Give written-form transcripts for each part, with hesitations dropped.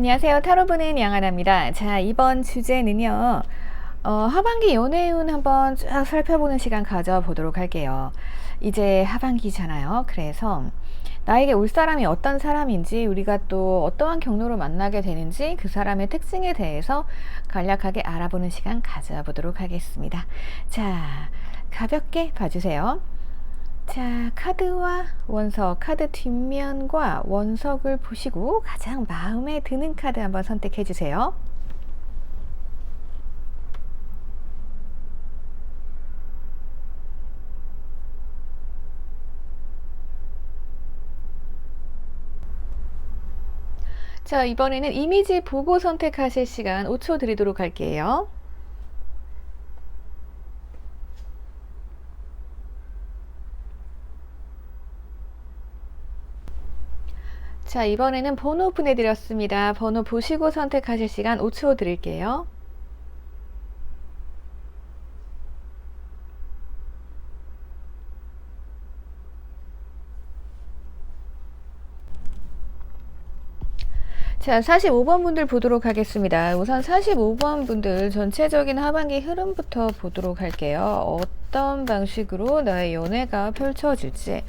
안녕하세요. 타로 보는 양하나입니다. 자, 이번 주제는요. 하반기 연애운 한번 쫙 살펴보는 시간 가져보도록 할게요. 이제 하반기잖아요. 그래서 나에게 올 사람이 어떤 사람인지, 우리가 또 어떠한 경로로 만나게 되는지, 그 사람의 특징에 대해서 간략하게 알아보는 시간 가져보도록 하겠습니다. 자, 가볍게 봐주세요. 자, 카드와 원석, 카드 뒷면과 원석을 보시고 가장 마음에 드는 카드 한번 선택해 주세요. 자, 이번에는 이미지 보고 선택하실 시간 5초 드리도록 할게요. 자, 이번에는 번호 보내드렸습니다. 번호 보시고 선택하실 시간 5초 드릴게요. 자, 45번 분들 보도록 하겠습니다. 우선 45번 분들 전체적인 하반기 흐름부터 보도록 할게요. 어떤 방식으로 나의 연애가 펼쳐질지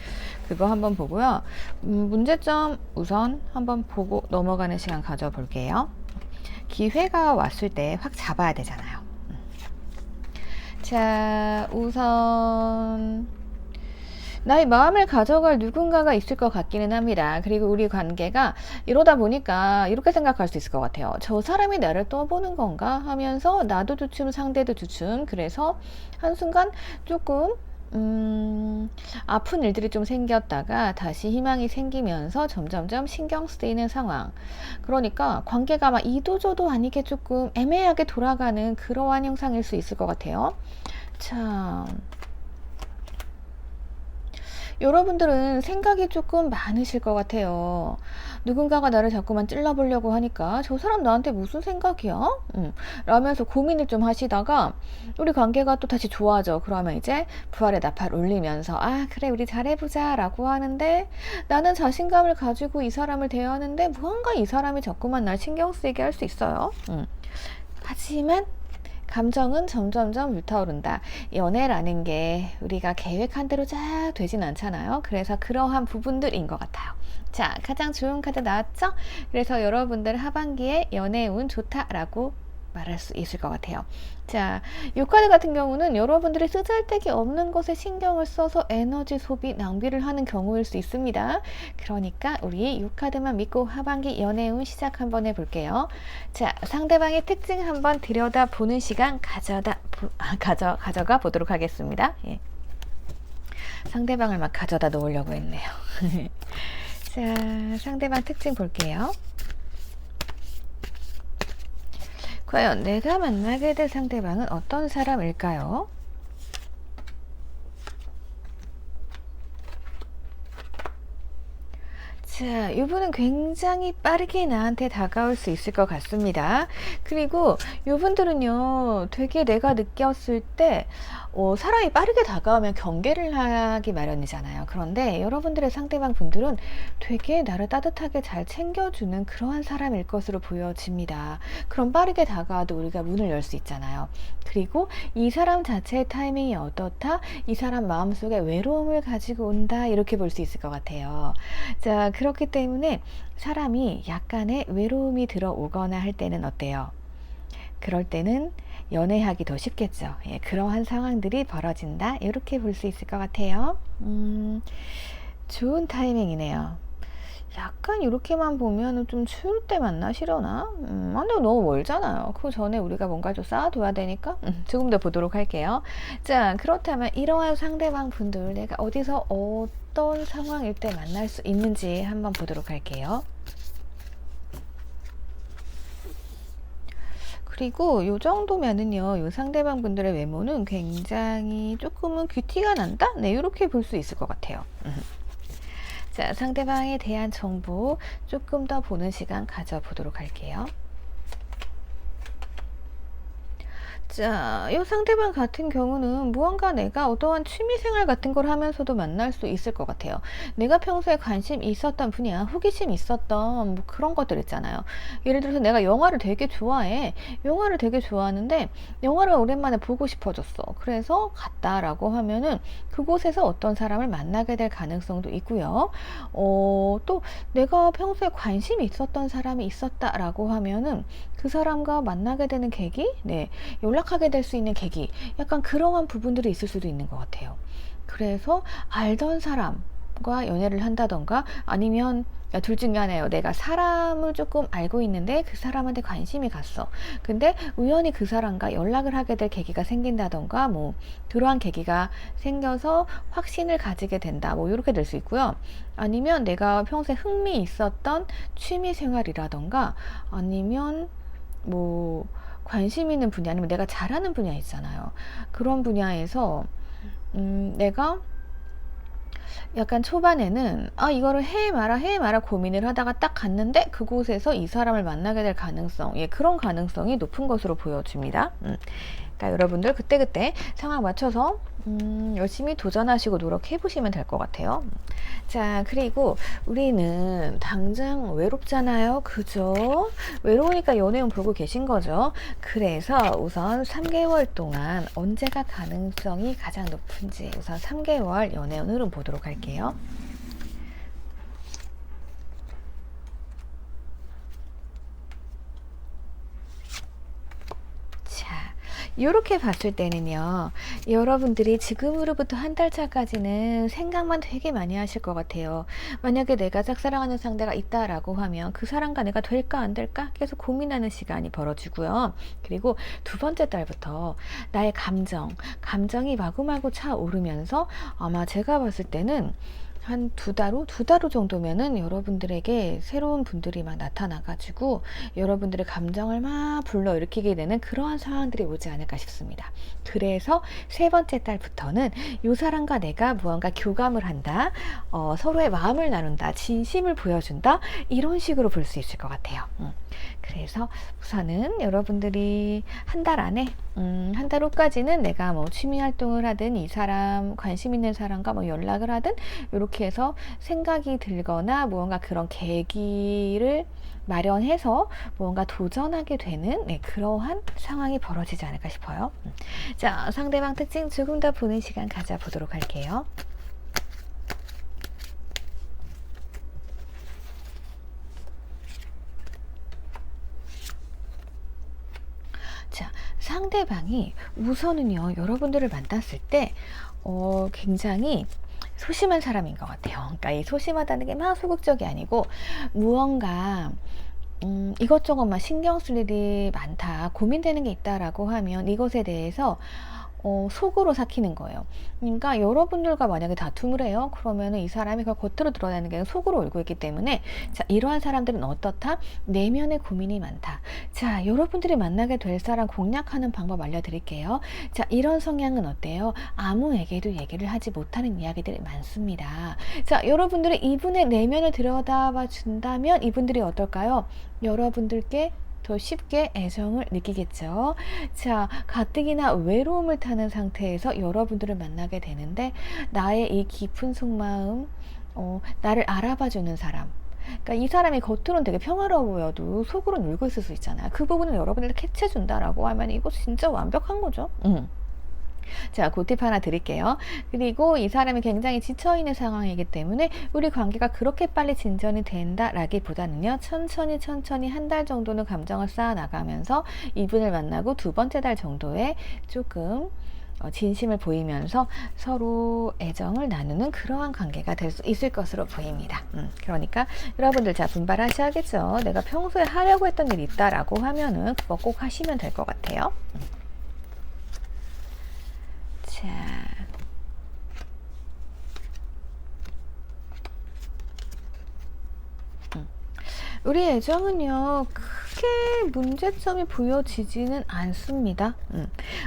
그거 한번 보고요. 문제점 우선 한번 보고 넘어가는 시간 가져볼게요. 기회가 왔을 때 확 잡아야 되잖아요. 자, 우선 나의 마음을 가져갈 누군가가 있을 것 같기는 합니다. 그리고 우리 관계가 이러다 보니까 이렇게 생각할 수 있을 것 같아요. 저 사람이 나를 떠보는 건가 하면서 나도 주춤 상대도 주춤. 그래서 한순간 조금 아픈 일들이 좀 생겼다가 다시 희망이 생기면서 점점점 신경 쓰이는 상황. 그러니까 관계가 막 이도저도 아니게 조금 애매하게 돌아가는 그러한 형상일 수 있을 것 같아요. 참, 여러분들은 생각이 조금 많으실 것 같아요. 누군가가 나를 자꾸만 찔러보려고 하니까 저 사람 나한테 무슨 생각이야? 라면서 고민을 좀 하시다가 우리 관계가 또 다시 좋아져. 그러면 이제 부활의 나팔 올리면서 아 그래 우리 잘해보자 라고 하는데 나는 자신감을 가지고 이 사람을 대하는데 무언가 이 사람이 자꾸만 날 신경 쓰이게 할 수 있어요. 하지만 감정은 점점점 불타오른다. 연애라는 게 우리가 계획한 대로 쫙 되진 않잖아요. 그래서 그러한 부분들인 것 같아요. 자, 가장 좋은 카드 나왔죠? 그래서 여러분들 하반기에 연애 운 좋다라고 말할 수 있을 것 같아요. 자, 이 카드 같은 경우는 여러분들이 쓰잘데기 없는 것에 신경을 써서 에너지 소비, 낭비를 하는 경우일 수 있습니다. 그러니까 우리 이 카드만 믿고 하반기 연애운 시작 한번 해볼게요. 자, 상대방의 특징 한번 들여다보는 시간 가져가 보도록 하겠습니다. 예. 상대방을 막 가져다 놓으려고 했네요. 자, 상대방 특징 볼게요. 과연 내가 만나게 될 상대방은 어떤 사람일까요? 자, 이분은 굉장히 빠르게 나한테 다가올 수 있을 것 같습니다. 그리고 이분들은요, 되게 내가 느꼈을 때, 사람이 빠르게 다가오면 경계를 하기 마련이잖아요. 그런데 여러분들의 상대방 분들은 되게 나를 따뜻하게 잘 챙겨주는 그러한 사람일 것으로 보여집니다. 그럼 빠르게 다가와도 우리가 문을 열 수 있잖아요. 그리고 이 사람 자체의 타이밍이 어떻다? 이 사람 마음속에 외로움을 가지고 온다. 이렇게 볼 수 있을 것 같아요. 자, 그렇기 때문에 사람이 약간의 외로움이 들어오거나 할 때는 어때요? 그럴 때는 연애하기 더 쉽겠죠. 예, 그러한 상황들이 벌어진다. 이렇게 볼 수 있을 것 같아요. 좋은 타이밍이네요. 약간 이렇게만 보면 좀 추울 때 만나시려나? 근데 너무 멀잖아요. 그 전에 우리가 뭔가 좀 쌓아둬야 되니까 조금 더 보도록 할게요. 자, 그렇다면 이러한 상대방 분들 내가 어디서 어떤 상황일 때 만날 수 있는지 한번 보도록 할게요. 그리고 요 정도면은요, 요 상대방 분들의 외모는 굉장히 조금은 큐티가 난다? 네, 이렇게 볼 수 있을 것 같아요. 자, 상대방에 대한 정보 조금 더 보는 시간 가져보도록 할게요. 자, 이 상대방 같은 경우는 무언가 내가 어떠한 취미생활 같은 걸 하면서도 만날 수 있을 것 같아요. 내가 평소에 관심 있었던 분야, 호기심 있었던 뭐 그런 것들 있잖아요. 예를 들어서 내가 영화를 되게 좋아해. 영화를 되게 좋아하는데 영화를 오랜만에 보고 싶어졌어. 그래서 갔다라고 하면은 그곳에서 어떤 사람을 만나게 될 가능성도 있고요. 또 내가 평소에 관심이 있었던 사람이 있었다라고 하면은 그 사람과 만나게 되는 계기, 네, 연락하게 될 수 있는 계기, 약간 그러한 부분들이 있을 수도 있는 것 같아요. 그래서 알던 사람과 연애를 한다던가 아니면 둘 중에 하나예요. 내가 사람을 조금 알고 있는데 그 사람한테 관심이 갔어. 근데 우연히 그 사람과 연락을 하게 될 계기가 생긴다던가 뭐 그러한 계기가 생겨서 확신을 가지게 된다. 뭐 이렇게 될 수 있고요. 아니면 내가 평소에 흥미 있었던 취미 생활이라던가 아니면 뭐 관심 있는 분야 아니면 내가 잘하는 분야 있잖아요. 그런 분야에서 내가 약간 초반에는 이거를 해 마라 고민을 하다가 딱 갔는데 그곳에서 이 사람을 만나게 될 가능성, 예, 그런 가능성이 높은 것으로 보여집니다. 그러니까 여러분들 그때그때 상황 맞춰서 열심히 도전하시고 노력해 보시면 될 것 같아요. 자, 그리고 우리는 당장 외롭잖아요. 그죠? 외로우니까 연애운 보고 계신 거죠. 그래서 우선 3개월 동안 언제가 가능성이 가장 높은지 우선 3개월 연애운 흐름 보도록 할게요. 이렇게 봤을 때는요, 여러분들이 지금으로부터 한 달 차까지는 생각만 되게 많이 하실 것 같아요. 만약에 내가 짝사랑하는 상대가 있다라고 하면 그 사람과 내가 될까 안 될까 계속 고민하는 시간이 벌어지고요. 그리고 두 번째 달부터 나의 감정이 마구마구 차오르면서 아마 제가 봤을 때는 한 두 달 후 정도면은 여러분들에게 새로운 분들이 막 나타나가지고 여러분들의 감정을 막 불러일으키게 되는 그러한 상황들이 오지 않을까 싶습니다. 그래서 세 번째 달부터는 이 사람과 내가 무언가 교감을 한다, 서로의 마음을 나눈다, 진심을 보여준다, 이런 식으로 볼 수 있을 것 같아요. 그래서 우선은 여러분들이 한 달 안에 한 달 후까지는 내가 뭐 취미 활동을 하든 이 사람 관심 있는 사람과 뭐 연락을 하든 이렇게 해서 생각이 들거나 무언가 그런 계기를 마련해서 무언가 도전하게 되는, 네, 그러한 상황이 벌어지지 않을까 싶어요. 자, 상대방 특징 조금 더 보는 시간 가져보도록 할게요. 자, 상대방이 우선은요, 여러분들을 만났을 때 굉장히 소심한 사람인 것 같아요. 그러니까 이 소심하다는 게 막 소극적이 아니고 무언가 이것저것 막 신경 쓸 일이 많다, 고민되는 게 있다라고 하면 이것에 대해서 속으로 삭히는 거예요. 그러니까 여러분들과 만약에 다툼을 해요. 그러면은 이 사람이 그걸 겉으로 드러내는 게 아니라 속으로 울고 있기 때문에, 자, 이러한 사람들은 어떻다? 내면의 고민이 많다. 자, 여러분들이 만나게 될 사람 공략하는 방법 알려드릴게요. 자, 이런 성향은 어때요? 아무에게도 얘기를 하지 못하는 이야기들이 많습니다. 자, 여러분들이 이분의 내면을 들여다봐 준다면 이분들이 어떨까요? 여러분들께 더 쉽게 애정을 느끼겠죠. 자, 가뜩이나 외로움을 타는 상태에서 여러분들을 만나게 되는데 나의 이 깊은 속마음, 나를 알아봐주는 사람, 그러니까 이 사람이 겉으로는 되게 평화로워 보여도 속으로는 울고 있을 수 있잖아요. 그 부분을 여러분들이 캐치해준다라고 하면 이거 진짜 완벽한 거죠. 자, 그 팁 하나 드릴게요. 그리고 이 사람이 굉장히 지쳐있는 상황이기 때문에 우리 관계가 그렇게 빨리 진전이 된다라기보다는요, 천천히 한 달 정도는 감정을 쌓아 나가면서 이분을 만나고 두 번째 달 정도에 조금 진심을 보이면서 서로 애정을 나누는 그러한 관계가 될 수 있을 것으로 보입니다. 그러니까 여러분들 자, 분발하셔야겠죠. 내가 평소에 하려고 했던 일이 있다라고 하면은 그거 꼭 하시면 될 것 같아요. 자, 우리 애정은요, 크게 문제점이 보여지지는 않습니다.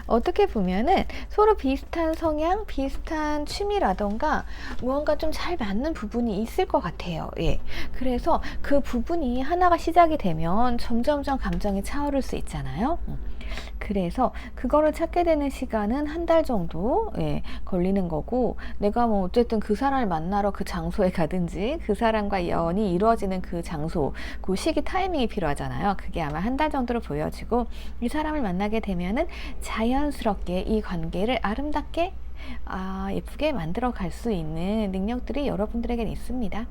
어떻게 보면은 서로 비슷한 성향, 비슷한 취미라던가 무언가 좀 잘 맞는 부분이 있을 것 같아요. 예. 그래서 그 부분이 하나가 시작이 되면 점점점 감정이 차오를 수 있잖아요. 그래서 그거를 찾게 되는 시간은 한 달 정도 걸리는 거고, 내가 뭐 어쨌든 그 사람을 만나러 그 장소에 가든지 그 사람과 연이 이루어지는 그 장소, 그 시기 타이밍이 필요하잖아요. 그게 아마 한 달 정도로 보여지고, 이 사람을 만나게 되면은 자연스럽게 이 관계를 아름답게 예쁘게 만들어 갈 수 있는 능력들이 여러분들에겐 있습니다.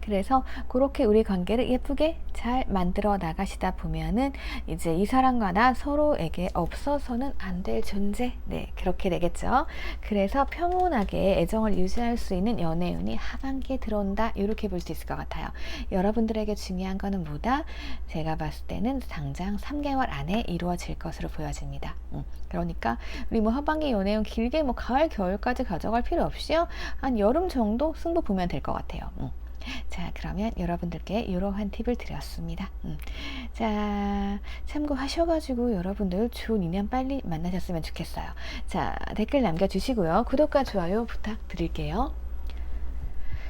그래서 그렇게 우리 관계를 예쁘게 잘 만들어 나가시다 보면은 이제 이 사람과 나 서로에게 없어서는 안 될 존재, 그렇게 되겠죠. 그래서 평온하게 애정을 유지할 수 있는 연애운이 하반기에 들어온다, 이렇게 볼 수 있을 것 같아요. 여러분들에게 중요한 거는 뭐다? 제가 봤을 때는 당장 3개월 안에 이루어질 것으로 보여집니다. 그러니까 우리 뭐 하반기 연애운 길게 뭐 가을 겨울까지 가져갈 필요 없이요, 한 여름 정도 승부 보면 될 것 같아요. 자, 그러면 여러분들께 이러한 팁을 드렸습니다. 자, 참고하셔가지고 여러분들 좋은 인연 빨리 만나셨으면 좋겠어요. 자, 댓글 남겨주시고요. 구독과 좋아요 부탁드릴게요.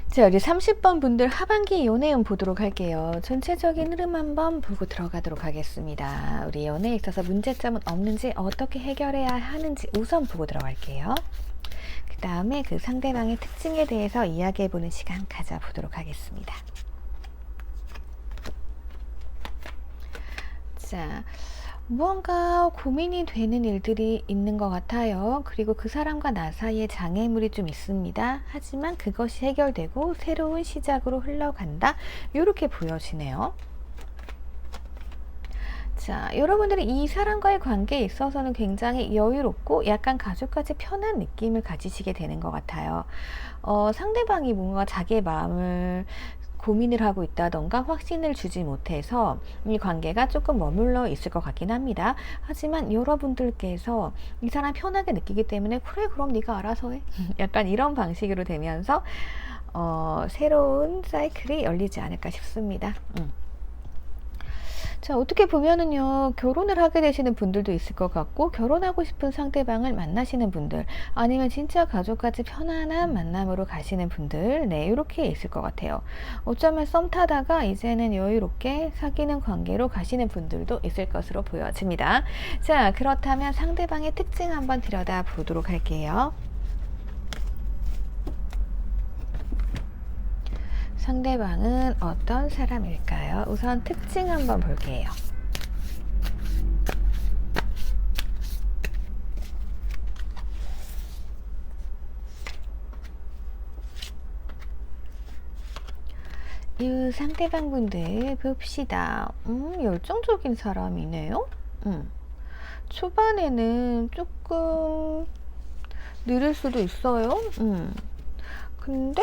자, 우리 30번 분들 하반기 연애운 보도록 할게요. 전체적인 흐름 한번 보고 들어가도록 하겠습니다. 우리 연애에 있어서 문제점은 없는지, 어떻게 해결해야 하는지 우선 보고 들어갈게요. 그 다음에 그 상대방의 특징에 대해서 이야기해보는 시간 가져보도록 하겠습니다. 자, 무언가 고민이 되는 일들이 있는 것 같아요. 그리고 그 사람과 나 사이에 장애물이 좀 있습니다. 하지만 그것이 해결되고 새로운 시작으로 흘러간다, 이렇게 보여지네요. 자, 여러분들이 이 사람과의 관계에 있어서는 굉장히 여유롭고 약간 가족같이 편한 느낌을 가지시게 되는 것 같아요. 상대방이 뭔가 자기의 마음을 고민을 하고 있다던가 확신을 주지 못해서 이 관계가 조금 머물러 있을 것 같긴 합니다. 하지만 여러분들께서 이 사람 편하게 느끼기 때문에, 그래 그럼 네가 알아서 해, 약간 이런 방식으로 되면서 새로운 사이클이 열리지 않을까 싶습니다. 자, 어떻게 보면은요, 결혼을 하게 되시는 분들도 있을 것 같고, 결혼하고 싶은 상대방을 만나시는 분들, 아니면 진짜 가족까지 편안한 만남으로 가시는 분들, 이렇게 있을 것 같아요. 어쩌면 썸 타다가 이제는 여유롭게 사귀는 관계로 가시는 분들도 있을 것으로 보여집니다. 자, 그렇다면 상대방의 특징 한번 들여다 보도록 할게요. 상대방은 어떤 사람일까요? 우선 특징 한번 볼게요. 이 상대방 분들 봅시다. 열정적인 사람이네요. 초반에는 조금 느릴 수도 있어요. 근데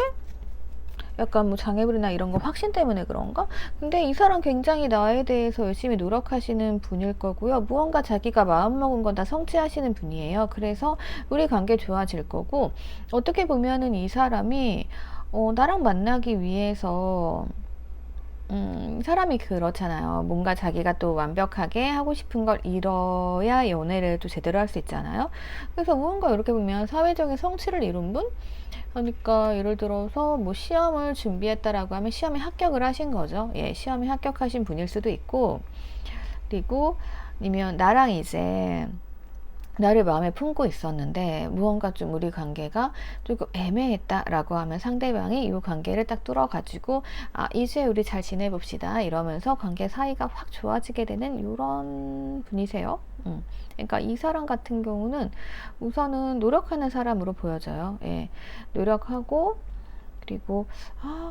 약간 뭐 장애물이나 이런 거 확신 때문에 그런가? 근데 이 사람 굉장히 나에 대해서 열심히 노력하시는 분일 거고요. 무언가 자기가 마음먹은 건 다 성취하시는 분이에요. 그래서 우리 관계 좋아질 거고, 어떻게 보면은 이 사람이 나랑 만나기 위해서 사람이 그렇잖아요. 뭔가 자기가 또 완벽하게 하고 싶은 걸 이뤄야 연애를 또 제대로 할 수 있잖아요. 그래서 무언가 이렇게 보면 사회적인 성취를 이룬 분? 그러니까 예를 들어서 뭐 시험을 준비했다라고 하면 시험에 합격을 하신 거죠. 시험에 합격하신 분일 수도 있고, 그리고 아니면 나랑 이제 나를 마음에 품고 있었는데 무언가 좀 우리 관계가 조금 애매했다라고 하면 상대방이 이 관계를 딱 뚫어가지고 이제 우리 잘 지내봅시다 이러면서 관계 사이가 확 좋아지게 되는 이런 분이세요. 그러니까 이 사람 같은 경우는 우선은 노력하는 사람으로 보여져요. 노력하고, 그리고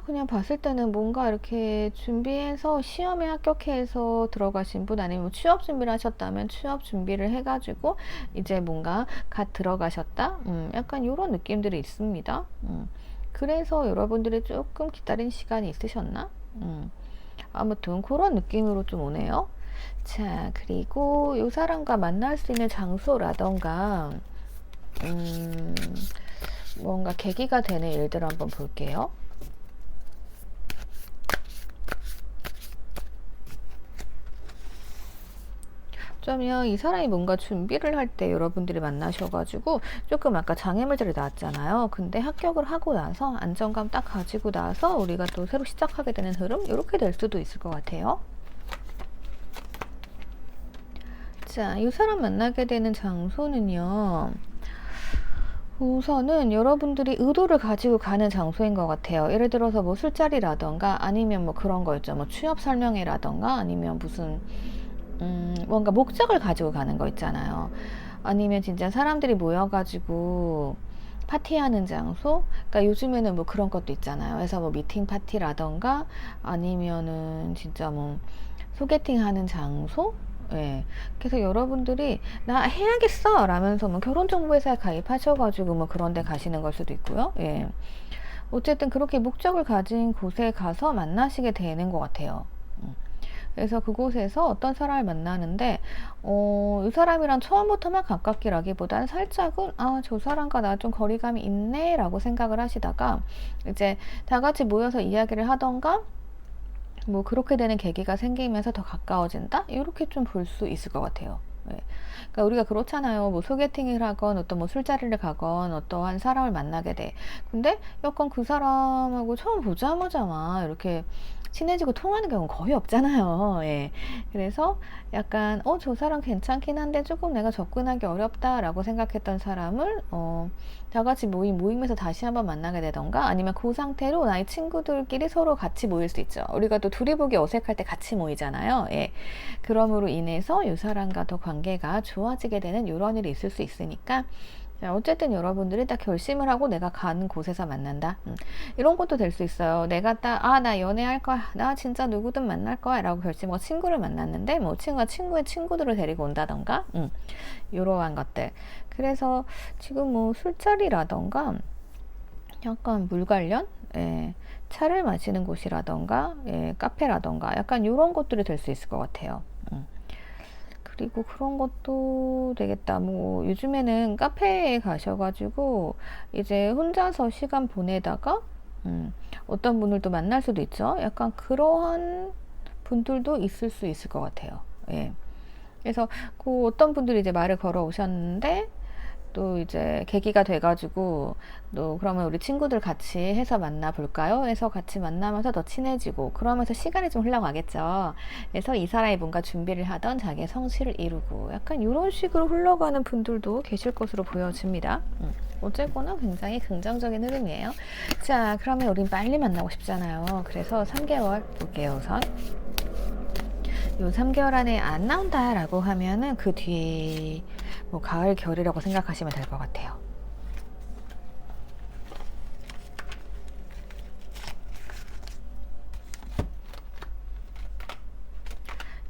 그냥 봤을 때는 뭔가 이렇게 준비해서 시험에 합격해서 들어가신 분, 아니면 취업 준비를 하셨다면 취업 준비를 해가지고 이제 뭔가 갓 들어가셨다, 약간 이런 느낌들이 있습니다. 그래서 여러분들이 조금 기다린 시간이 있으셨나? 아무튼 그런 느낌으로 좀 오네요. 자, 그리고 이 사람과 만날 수 있는 장소라던가 뭔가 계기가 되는 일들을 한번 볼게요. 어쩌면 이 사람이 뭔가 준비를 할 때 여러분들이 만나셔가지고 조금 아까 장애물들이 나왔잖아요. 근데 합격을 하고 나서 안정감 딱 가지고 나서 우리가 또 새로 시작하게 되는 흐름, 이렇게 될 수도 있을 것 같아요. 자, 이 사람 만나게 되는 장소는요. 우선은 여러분들이 의도를 가지고 가는 장소인 것 같아요. 예를 들어서 뭐 술자리라던가 아니면 뭐 그런 거 있죠. 뭐 취업 설명회라던가 아니면 무슨 뭔가 목적을 가지고 가는 거 있잖아요. 아니면 진짜 사람들이 모여가지고 파티하는 장소? 그러니까 요즘에는 뭐 그런 것도 있잖아요. 그래서 뭐 미팅 파티라던가 아니면은 진짜 뭐 소개팅 하는 장소? 예. 그래서 여러분들이 나 해야겠어 라면서 뭐 결혼정보회사에 가입하셔가지고 뭐 그런 데 가시는 걸 수도 있고요. 예. 어쨌든 그렇게 목적을 가진 곳에 가서 만나시게 되는 것 같아요. 그래서 그곳에서 어떤 사람을 만나는데, 이 사람이랑 처음부터만 가깝기라기보다는 살짝은, 아, 저 사람과 나 좀 거리감이 있네, 라고 생각을 하시다가, 이제 다 같이 모여서 이야기를 하던가, 뭐, 그렇게 되는 계기가 생기면서 더 가까워진다? 이렇게 좀 볼 수 있을 것 같아요. 네. 그러니까 우리가 그렇잖아요. 뭐 소개팅을 하건 어떤 뭐 술자리를 가건 어떠한 사람을 만나게 돼. 근데 약간 그 사람하고 처음 보자마자 막 이렇게 친해지고 통하는 경우는 거의 없잖아요. 예. 그래서 약간 저 사람 괜찮긴 한데 조금 내가 접근하기 어렵다라고 생각했던 사람을 다 같이 모임에서 다시 한번 만나게 되던가 아니면 그 상태로 나의 친구들끼리 서로 같이 모일 수 있죠. 우리가 또 둘이 보기 어색할 때 같이 모이잖아요. 예. 그럼으로 인해서 이 사람과 더 관계가 좋아지게 되는 이런 일이 있을 수 있으니까 어쨌든 여러분들이 딱 결심을 하고 내가 가는 곳에서 만난다. 이런 것도 될 수 있어요. 내가 나 연애할 거야. 나 진짜 누구든 만날 거야. 라고 결심하고 친구를 만났는데, 뭐, 친구가 친구의 친구들을 데리고 온다던가, 이러한 것들. 그래서 지금 뭐 술자리라던가, 약간 물 관련? 예, 차를 마시는 곳이라던가, 예, 카페라던가, 약간 이런 것들이 될 수 있을 것 같아요. 그리고 그런 것도 되겠다. 뭐 요즘에는 카페에 가셔가지고 이제 혼자서 시간 보내다가 어떤 분을 또 만날 수도 있죠. 약간 그러한 분들도 있을 수 있을 것 같아요. 예. 그래서 그 어떤 분들이 이제 말을 걸어 오셨는데 또 이제 계기가 돼가지고 또 그러면 우리 친구들 같이 해서 만나볼까요? 해서 같이 만나면서 더 친해지고 그러면서 시간이 좀 흘러가겠죠. 그래서 이 사람이 뭔가 준비를 하던 자기의 성취를 이루고 약간 이런 식으로 흘러가는 분들도 계실 것으로 보여집니다. 어쨌거나 굉장히 긍정적인 흐름이에요. 자, 그러면 우린 빨리 만나고 싶잖아요. 그래서 3개월 볼게요, 우선. 요 3개월 안에 안 나온다라고 하면은 그 뒤에 뭐 가을, 겨울이라고 생각하시면 될 것 같아요.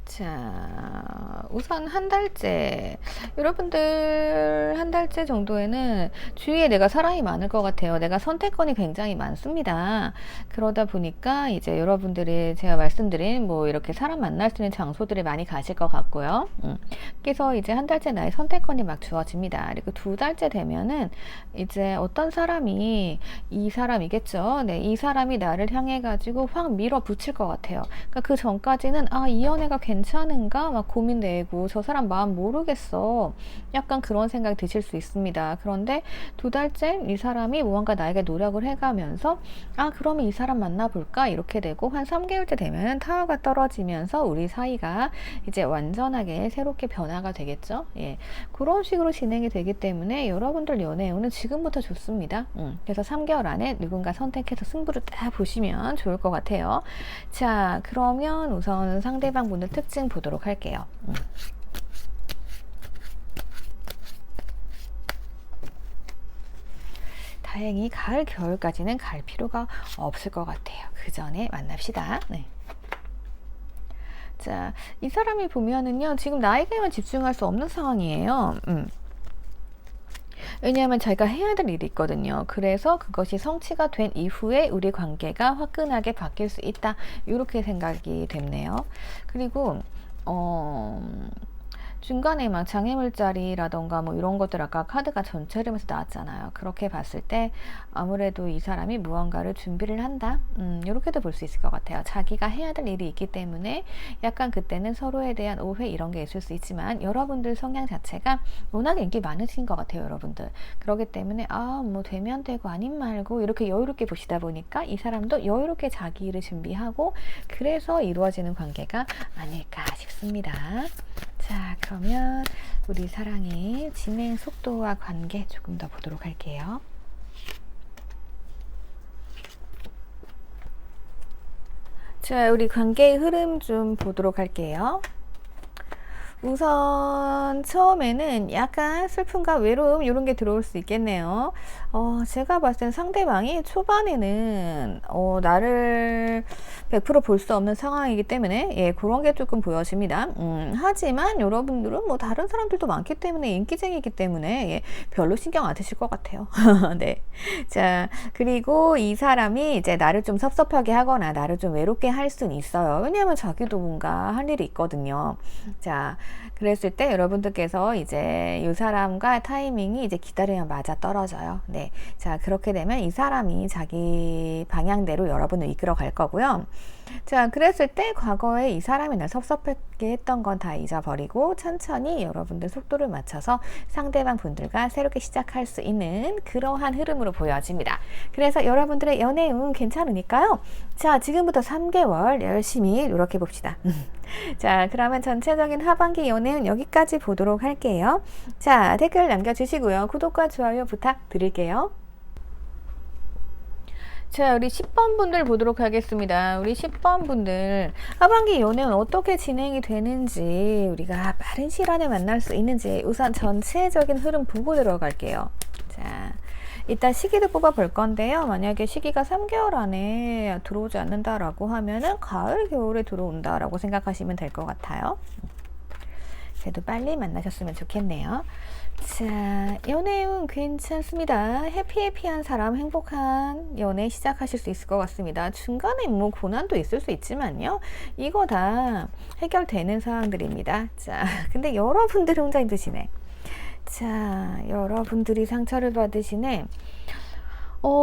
자, 우선 한 달째. 여러분들 한 달째 정도에는 주위에 내가 사람이 많을 것 같아요. 내가 선택권이 굉장히 많습니다. 그러다 보니까 이제 여러분들이 제가 말씀드린 뭐 이렇게 사람 만날 수 있는 장소들이 많이 가실 것 같고요. 그래서 이제 한 달째 나의 선택권이 막 주어집니다. 그리고 2달째 되면은 이제 어떤 사람이 이 사람이겠죠. 네, 이 사람이 나를 향해 가지고 확 밀어붙일 것 같아요. 그러니까 그 전까지는 이 연애가 괜찮은가 막 고민되고 저 사람 마음 모르겠어. 약간 그런 생각이 드실 수 있습니다. 그런데 2달째 이 사람이 무언가 나에게 노력을 해가면서 그러면 이 사람 만나볼까 이렇게 되고 한 3개월째 되면 타워가 떨어지면서 우리 사이가 이제 완전하게 새롭게 변화가 되겠죠. 예, 그런 식으로 진행이 되기 때문에 여러분들 연애운은 지금부터 좋습니다. 그래서 3개월 안에 누군가 선택해서 승부를 딱 보시면 좋을 것 같아요. 자, 그러면 우선 상대방 분의 특징 보도록 할게요. 다행히 가을, 겨울까지는 갈 필요가 없을 것 같아요. 그 전에 만납시다. 네. 자, 이 사람이 보면은요, 지금 나에게만 집중할 수 없는 상황이에요. 왜냐하면 자기가 해야 될 일이 있거든요. 그래서 그것이 성취가 된 이후에 우리 관계가 화끈하게 바뀔 수 있다. 이렇게 생각이 됐네요. 그리고 중간에 막 장애물자리라던가 뭐 이런 것들 아까 카드가 전체 흐름에서 나왔잖아요. 그렇게 봤을 때 아무래도 이 사람이 무언가를 준비를 한다. 이렇게도 볼 수 있을 것 같아요. 자기가 해야 될 일이 있기 때문에 약간 그때는 서로에 대한 오해 이런 게 있을 수 있지만 여러분들 성향 자체가 워낙 인기 많으신 것 같아요. 여러분들. 그렇기 때문에 뭐 되면 되고 아님 말고 이렇게 여유롭게 보시다 보니까 이 사람도 여유롭게 자기 일을 준비하고 그래서 이루어지는 관계가 아닐까 싶습니다. 자, 그러면 우리 사랑의 진행 속도와 관계 조금 더 보도록 할게요. 자, 우리 관계의 흐름 좀 보도록 할게요. 우선 처음에는 약간 슬픔과 외로움 이런 게 들어올 수 있겠네요. 제가 봤을 땐 상대방이 초반에는 나를 100% 볼 수 없는 상황이기 때문에 예, 그런 게 조금 보여집니다. 하지만 여러분들은 뭐 다른 사람들도 많기 때문에 인기쟁이기 때문에 예, 별로 신경 안 쓰실 것 같아요. 네. 자, 그리고 이 사람이 이제 나를 좀 섭섭하게 하거나 나를 좀 외롭게 할 수는 있어요. 왜냐하면 자기도 뭔가 할 일이 있거든요. 자, 그랬을 때 여러분들께서 이제 이 사람과 타이밍이 이제 기다리면 맞아 떨어져요. 네. 자, 그렇게 되면 이 사람이 자기 방향대로 여러분을 이끌어 갈 거고요. 자, 그랬을 때 과거에 이 사람이 날 섭섭하게 했던 건 다 잊어버리고 천천히 여러분들 속도를 맞춰서 상대방 분들과 새롭게 시작할 수 있는 그러한 흐름으로 보여집니다. 그래서 여러분들의 연애 운 괜찮으니까요. 자, 지금부터 3개월 열심히 노력해 봅시다. 자, 그러면 전체적인 하반기 연애운 여기까지 보도록 할게요. 자, 댓글 남겨주시고요. 구독과 좋아요 부탁드릴게요. 자, 우리 10번 분들 보도록 하겠습니다. 우리 10번 분들 하반기 연애는 어떻게 진행이 되는지 우리가 빠른 시일 안에 만날 수 있는지 우선 전체적인 흐름 보고 들어갈게요. 자, 이따 시기도 뽑아 볼 건데요. 만약에 시기가 3개월 안에 들어오지 않는다라고 하면은 가을, 겨울에 들어온다라고 생각하시면 될 것 같아요. 그래도 빨리 만나셨으면 좋겠네요. 자, 연애운 괜찮습니다. 해피해피한 사람, 행복한 연애 시작하실 수 있을 것 같습니다. 중간에 뭐 고난도 있을 수 있지만요. 이거 다 해결되는 상황들입니다. 자, 근데 여러분들이 혼자 힘드시네. 자, 여러분들이 상처를 받으시네.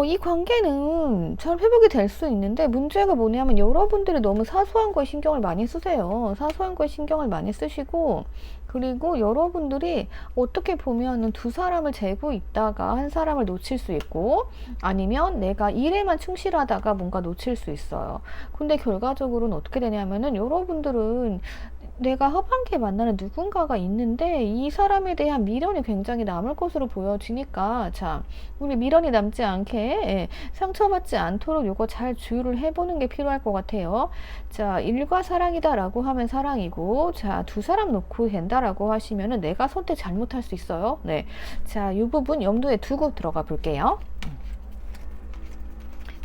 이 관계는 잘 회복이 될 수 있는데 문제가 뭐냐면 여러분들이 너무 사소한 거에 신경을 많이 쓰세요. 사소한 거에 신경을 많이 쓰시고 그리고 여러분들이 어떻게 보면은 두 사람을 재고 있다가 한 사람을 놓칠 수 있고 아니면 내가 일에만 충실하다가 뭔가 놓칠 수 있어요. 근데 결과적으로는 어떻게 되냐면은 여러분들은 내가 하반기에 만나는 누군가가 있는데 이 사람에 대한 미련이 굉장히 남을 것으로 보여지니까 자, 우리 미련이 남지 않게 예, 상처받지 않도록 이거 잘 주의를 해보는 게 필요할 것 같아요. 자, 일과 사랑이다 라고 하면 사랑이고 자, 두 사람 놓고 된다라고 하시면은 내가 선택 잘못할 수 있어요. 네, 자, 이 부분 염두에 두고 들어가 볼게요.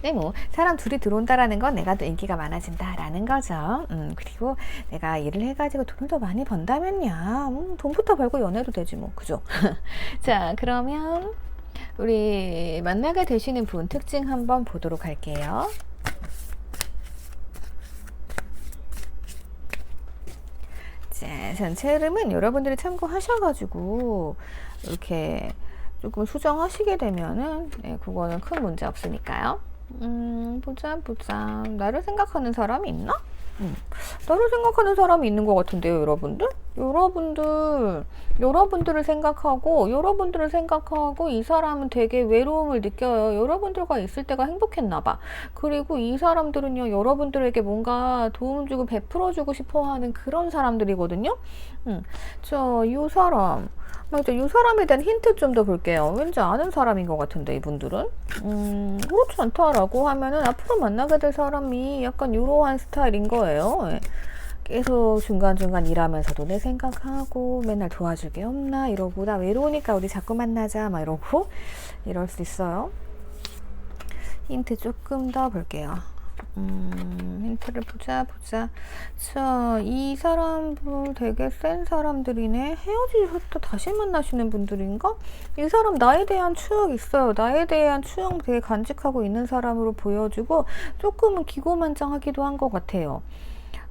네, 뭐 사람 둘이 들어온다라는 건 내가 더 인기가 많아진다라는 거죠. 그리고 내가 일을 해가지고 돈을 더 많이 번다면야 돈부터 벌고 연애도 되지 뭐, 그죠? 자, 그러면 우리 만나게 되시는 분 특징 한번 보도록 할게요. 자, 전체 흐름은 여러분들이 참고하셔가지고 이렇게 조금 수정하시게 되면은 네, 그거는 큰 문제 없으니까요. 보자. 나를 생각하는 사람이 있나? 나를 생각하는 사람이 있는 것 같은데요, 여러분들? 여러분들을 생각하고 이 사람은 되게 외로움을 느껴요. 여러분들과 있을 때가 행복했나봐. 그리고 이 사람들은요, 여러분들에게 뭔가 도움 주고 베풀어 주고 싶어 하는 그런 사람들이거든요. 이 사람. 맞아, 이 사람에 대한 힌트 좀 더 볼게요. 왠지 아는 사람인 것 같은데, 이분들은. 그렇지 않다라고 하면은 앞으로 만나게 될 사람이 약간 이러한 스타일인 거예요. 예. 계속 중간중간 일하면서도 내 생각하고 맨날 도와줄 게 없나 이러고 나 외로우니까 우리 자꾸 만나자 막 이러고 이럴 수 있어요. 힌트 조금 더 볼게요. 힌트를 보자. 자, 이 사람들 되게 센 사람들이네. 헤어지셨다 다시 만나시는 분들인가? 이 사람 나에 대한 추억 있어요. 나에 대한 추억 되게 간직하고 있는 사람으로 보여지고 조금은 기고만장하기도 한 것 같아요.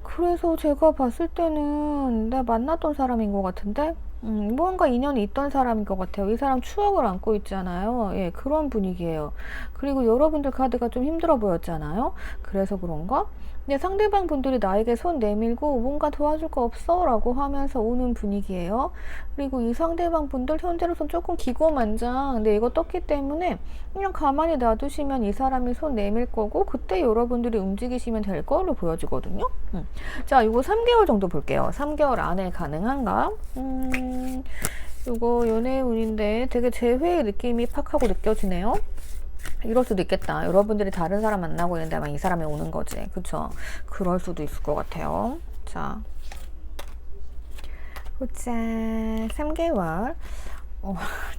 그래서 제가 봤을 때는 내가 만났던 사람인 것 같은데 무언가 인연이 있던 사람인 것 같아요. 이 사람 추억을 안고 있잖아요. 예, 그런 분위기예요. 그리고 여러분들 카드가 좀 힘들어 보였잖아요. 그래서 그런가? 근데 상대방 분들이 나에게 손 내밀고 뭔가 도와줄 거 없어? 라고 하면서 오는 분위기예요. 그리고 이 상대방 분들 현재로선 조금 기고만장. 근데 이거 떴기 때문에 그냥 가만히 놔두시면 이 사람이 손 내밀 거고 그때 여러분들이 움직이시면 될 걸로 보여지거든요. 자, 이거 3개월 정도 볼게요. 3개월 안에 가능한가? 이거 연애의 운인데 되게 재회의 느낌이 팍 하고 느껴지네요. 이럴 수도 있겠다. 여러분들이 다른 사람 만나고 있는데 막 이 사람이 오는 거지. 그쵸? 그럴 수도 있을 것 같아요. 자, 보자. 3개월.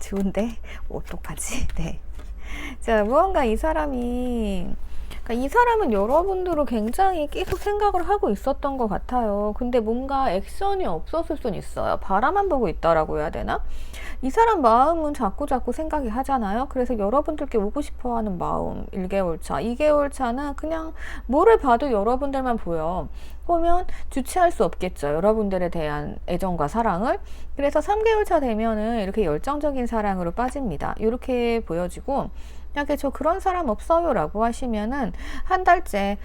좋은데? 어떡하지? 네. 자, 무언가 이 사람이, 그러니까 이 사람은 여러분들을 굉장히 계속 생각을 하고 있었던 것 같아요. 근데 뭔가 액션이 없었을 순 있어요. 바라만 보고 있다라고 해야 되나? 이 사람 마음은 자꾸 생각이 하잖아요. 그래서 여러분들께 오고 싶어 하는 마음, 1개월 차, 2개월 차는 그냥 뭐를 봐도 여러분들만 보여. 보면 주체할 수 없겠죠. 여러분들에 대한 애정과 사랑을. 그래서 3개월 차 되면은 이렇게 열정적인 사랑으로 빠집니다. 이렇게 보여지고, 만약에 저 그런 사람 없어요 라고 하시면은 한 달째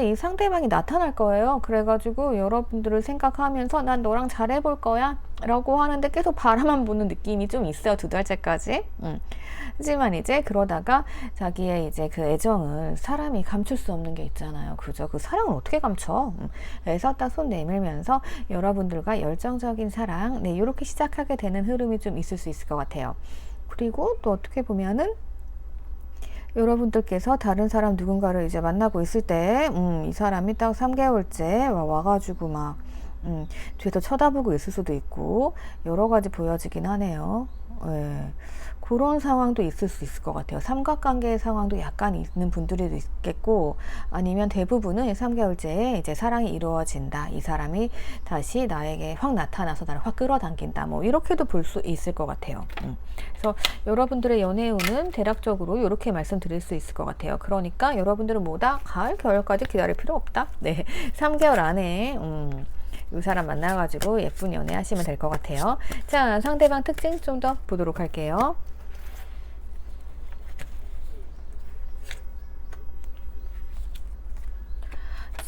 이 상대방이 나타날 거예요. 그래가지고 여러분들을 생각하면서 난 너랑 잘해볼 거야 라고 하는데 계속 바라만 보는 느낌이 좀 있어요. 2달째까지. 하지만 이제 그러다가 자기의 이제 그 애정을 사람이 감출 수 없는 게 있잖아요. 그죠? 그 사랑을 어떻게 감춰? 그래서 딱 손 내밀면서 여러분들과 열정적인 사랑, 네, 이렇게 시작하게 되는 흐름이 좀 있을 수 있을 것 같아요. 그리고 또 어떻게 보면은 여러분들께서 다른 사람 누군가를 이제 만나고 있을 때, 이 사람이 딱 3개월째 와가지고 막, 뒤에서 쳐다보고 있을 수도 있고, 여러 가지 보여지긴 하네요. 예. 그런 상황도 있을 수 있을 것 같아요. 삼각관계의 상황도 약간 있는 분들이 있겠고, 아니면 대부분은 3개월째에 이제 사랑이 이루어진다. 이 사람이 다시 나에게 확 나타나서 나를 확 끌어당긴다. 뭐 이렇게도 볼 수 있을 것 같아요. 그래서 여러분들의 연애운은 대략적으로 이렇게 말씀드릴 수 있을 것 같아요. 그러니까 여러분들은 뭐다? 가을, 겨울까지 기다릴 필요 없다. 네, 3개월 안에 이 사람 만나가지고 예쁜 연애 하시면 될 것 같아요. 자, 상대방 특징 좀 더 보도록 할게요.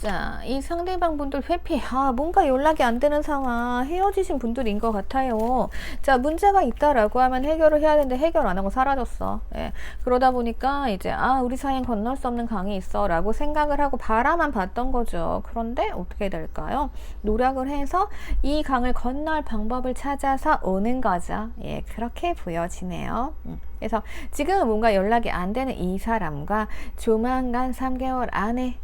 자, 이 상대방 분들 회피, 뭔가 연락이 안 되는 상황, 헤어지신 분들인 것 같아요. 자, 문제가 있다라고 하면 해결을 해야 되는데 해결 안 하고 사라졌어. 예. 그러다 보니까 이제, 우리 사이엔 건널 수 없는 강이 있어 라고 생각을 하고 바라만 봤던 거죠. 그런데 어떻게 될까요? 노력을 해서 이 강을 건널 방법을 찾아서 오는 거죠. 예, 그렇게 보여지네요. 그래서 지금은 뭔가 연락이 안 되는 이 사람과 조만간 3개월 안에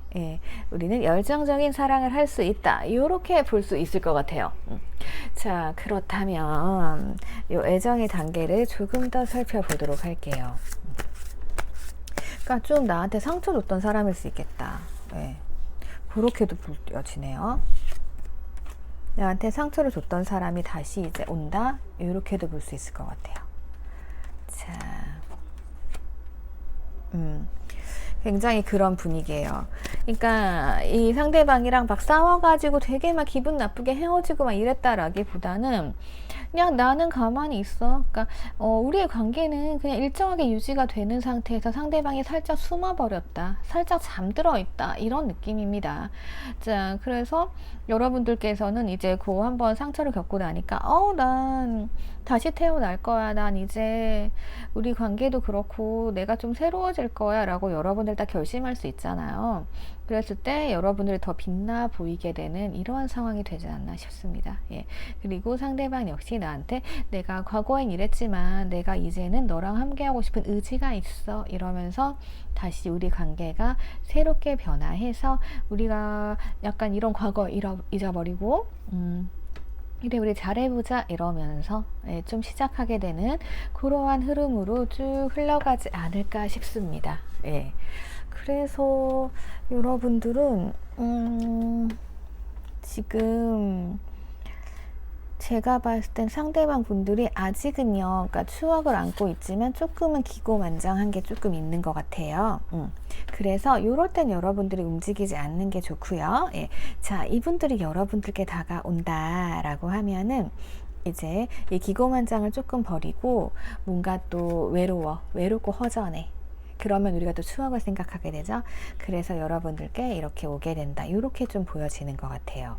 우리는 열정적인 사랑을 할 수 있다. 이렇게 볼 수 있을 것 같아요. 자, 그렇다면 이 애정의 단계를 조금 더 살펴보도록 할게요. 그러니까 좀 나한테 상처 줬던 사람일 수 있겠다. 그렇게도 보여지네요. 나한테 상처를 줬던 사람이 다시 이제 온다. 이렇게도 볼 수 있을 것 같아요. 자, 굉장히 그런 분위기예요. 그러니까 이 상대방이랑 막 싸워가지고 되게 막 기분 나쁘게 헤어지고 막 이랬다라기보다는 그냥 나는 가만히 있어. 그러니까 우리의 관계는 그냥 일정하게 유지가 되는 상태에서 상대방이 살짝 숨어버렸다, 살짝 잠들어 있다, 이런 느낌입니다. 자, 그래서 여러분들께서는 이제 그 한번 상처를 겪고 나니까 난 다시 태어날 거야. 난 이제 우리 관계도 그렇고 내가 좀 새로워질 거야 라고 여러분들 다 결심할 수 있잖아요. 그랬을 때 여러분들이 더 빛나 보이게 되는 이러한 상황이 되지 않나 싶습니다. 예. 그리고 상대방 역시 나한테 내가 과거엔 이랬지만 내가 이제는 너랑 함께하고 싶은 의지가 있어 이러면서 다시 우리 관계가 새롭게 변화해서 우리가 약간 이런 과거 잊어버리고 그래 우리 잘해보자 이러면서 좀 시작하게 되는 그러한 흐름으로 쭉 흘러가지 않을까 싶습니다. 예. 그래서 여러분들은 지금 제가 봤을 땐 상대방 분들이 아직은요, 그러니까 추억을 안고 있지만 조금은 기고만장한 게 조금 있는 것 같아요. 그래서 이럴 땐 여러분들이 움직이지 않는 게 좋고요. 예. 자, 이분들이 여러분들께 다가온다라고 하면은 이제 이 기고만장을 조금 버리고 뭔가 또 외롭고 허전해. 그러면 우리가 또 추억을 생각하게 되죠. 그래서 여러분들께 이렇게 오게 된다. 이렇게 좀 보여지는 것 같아요.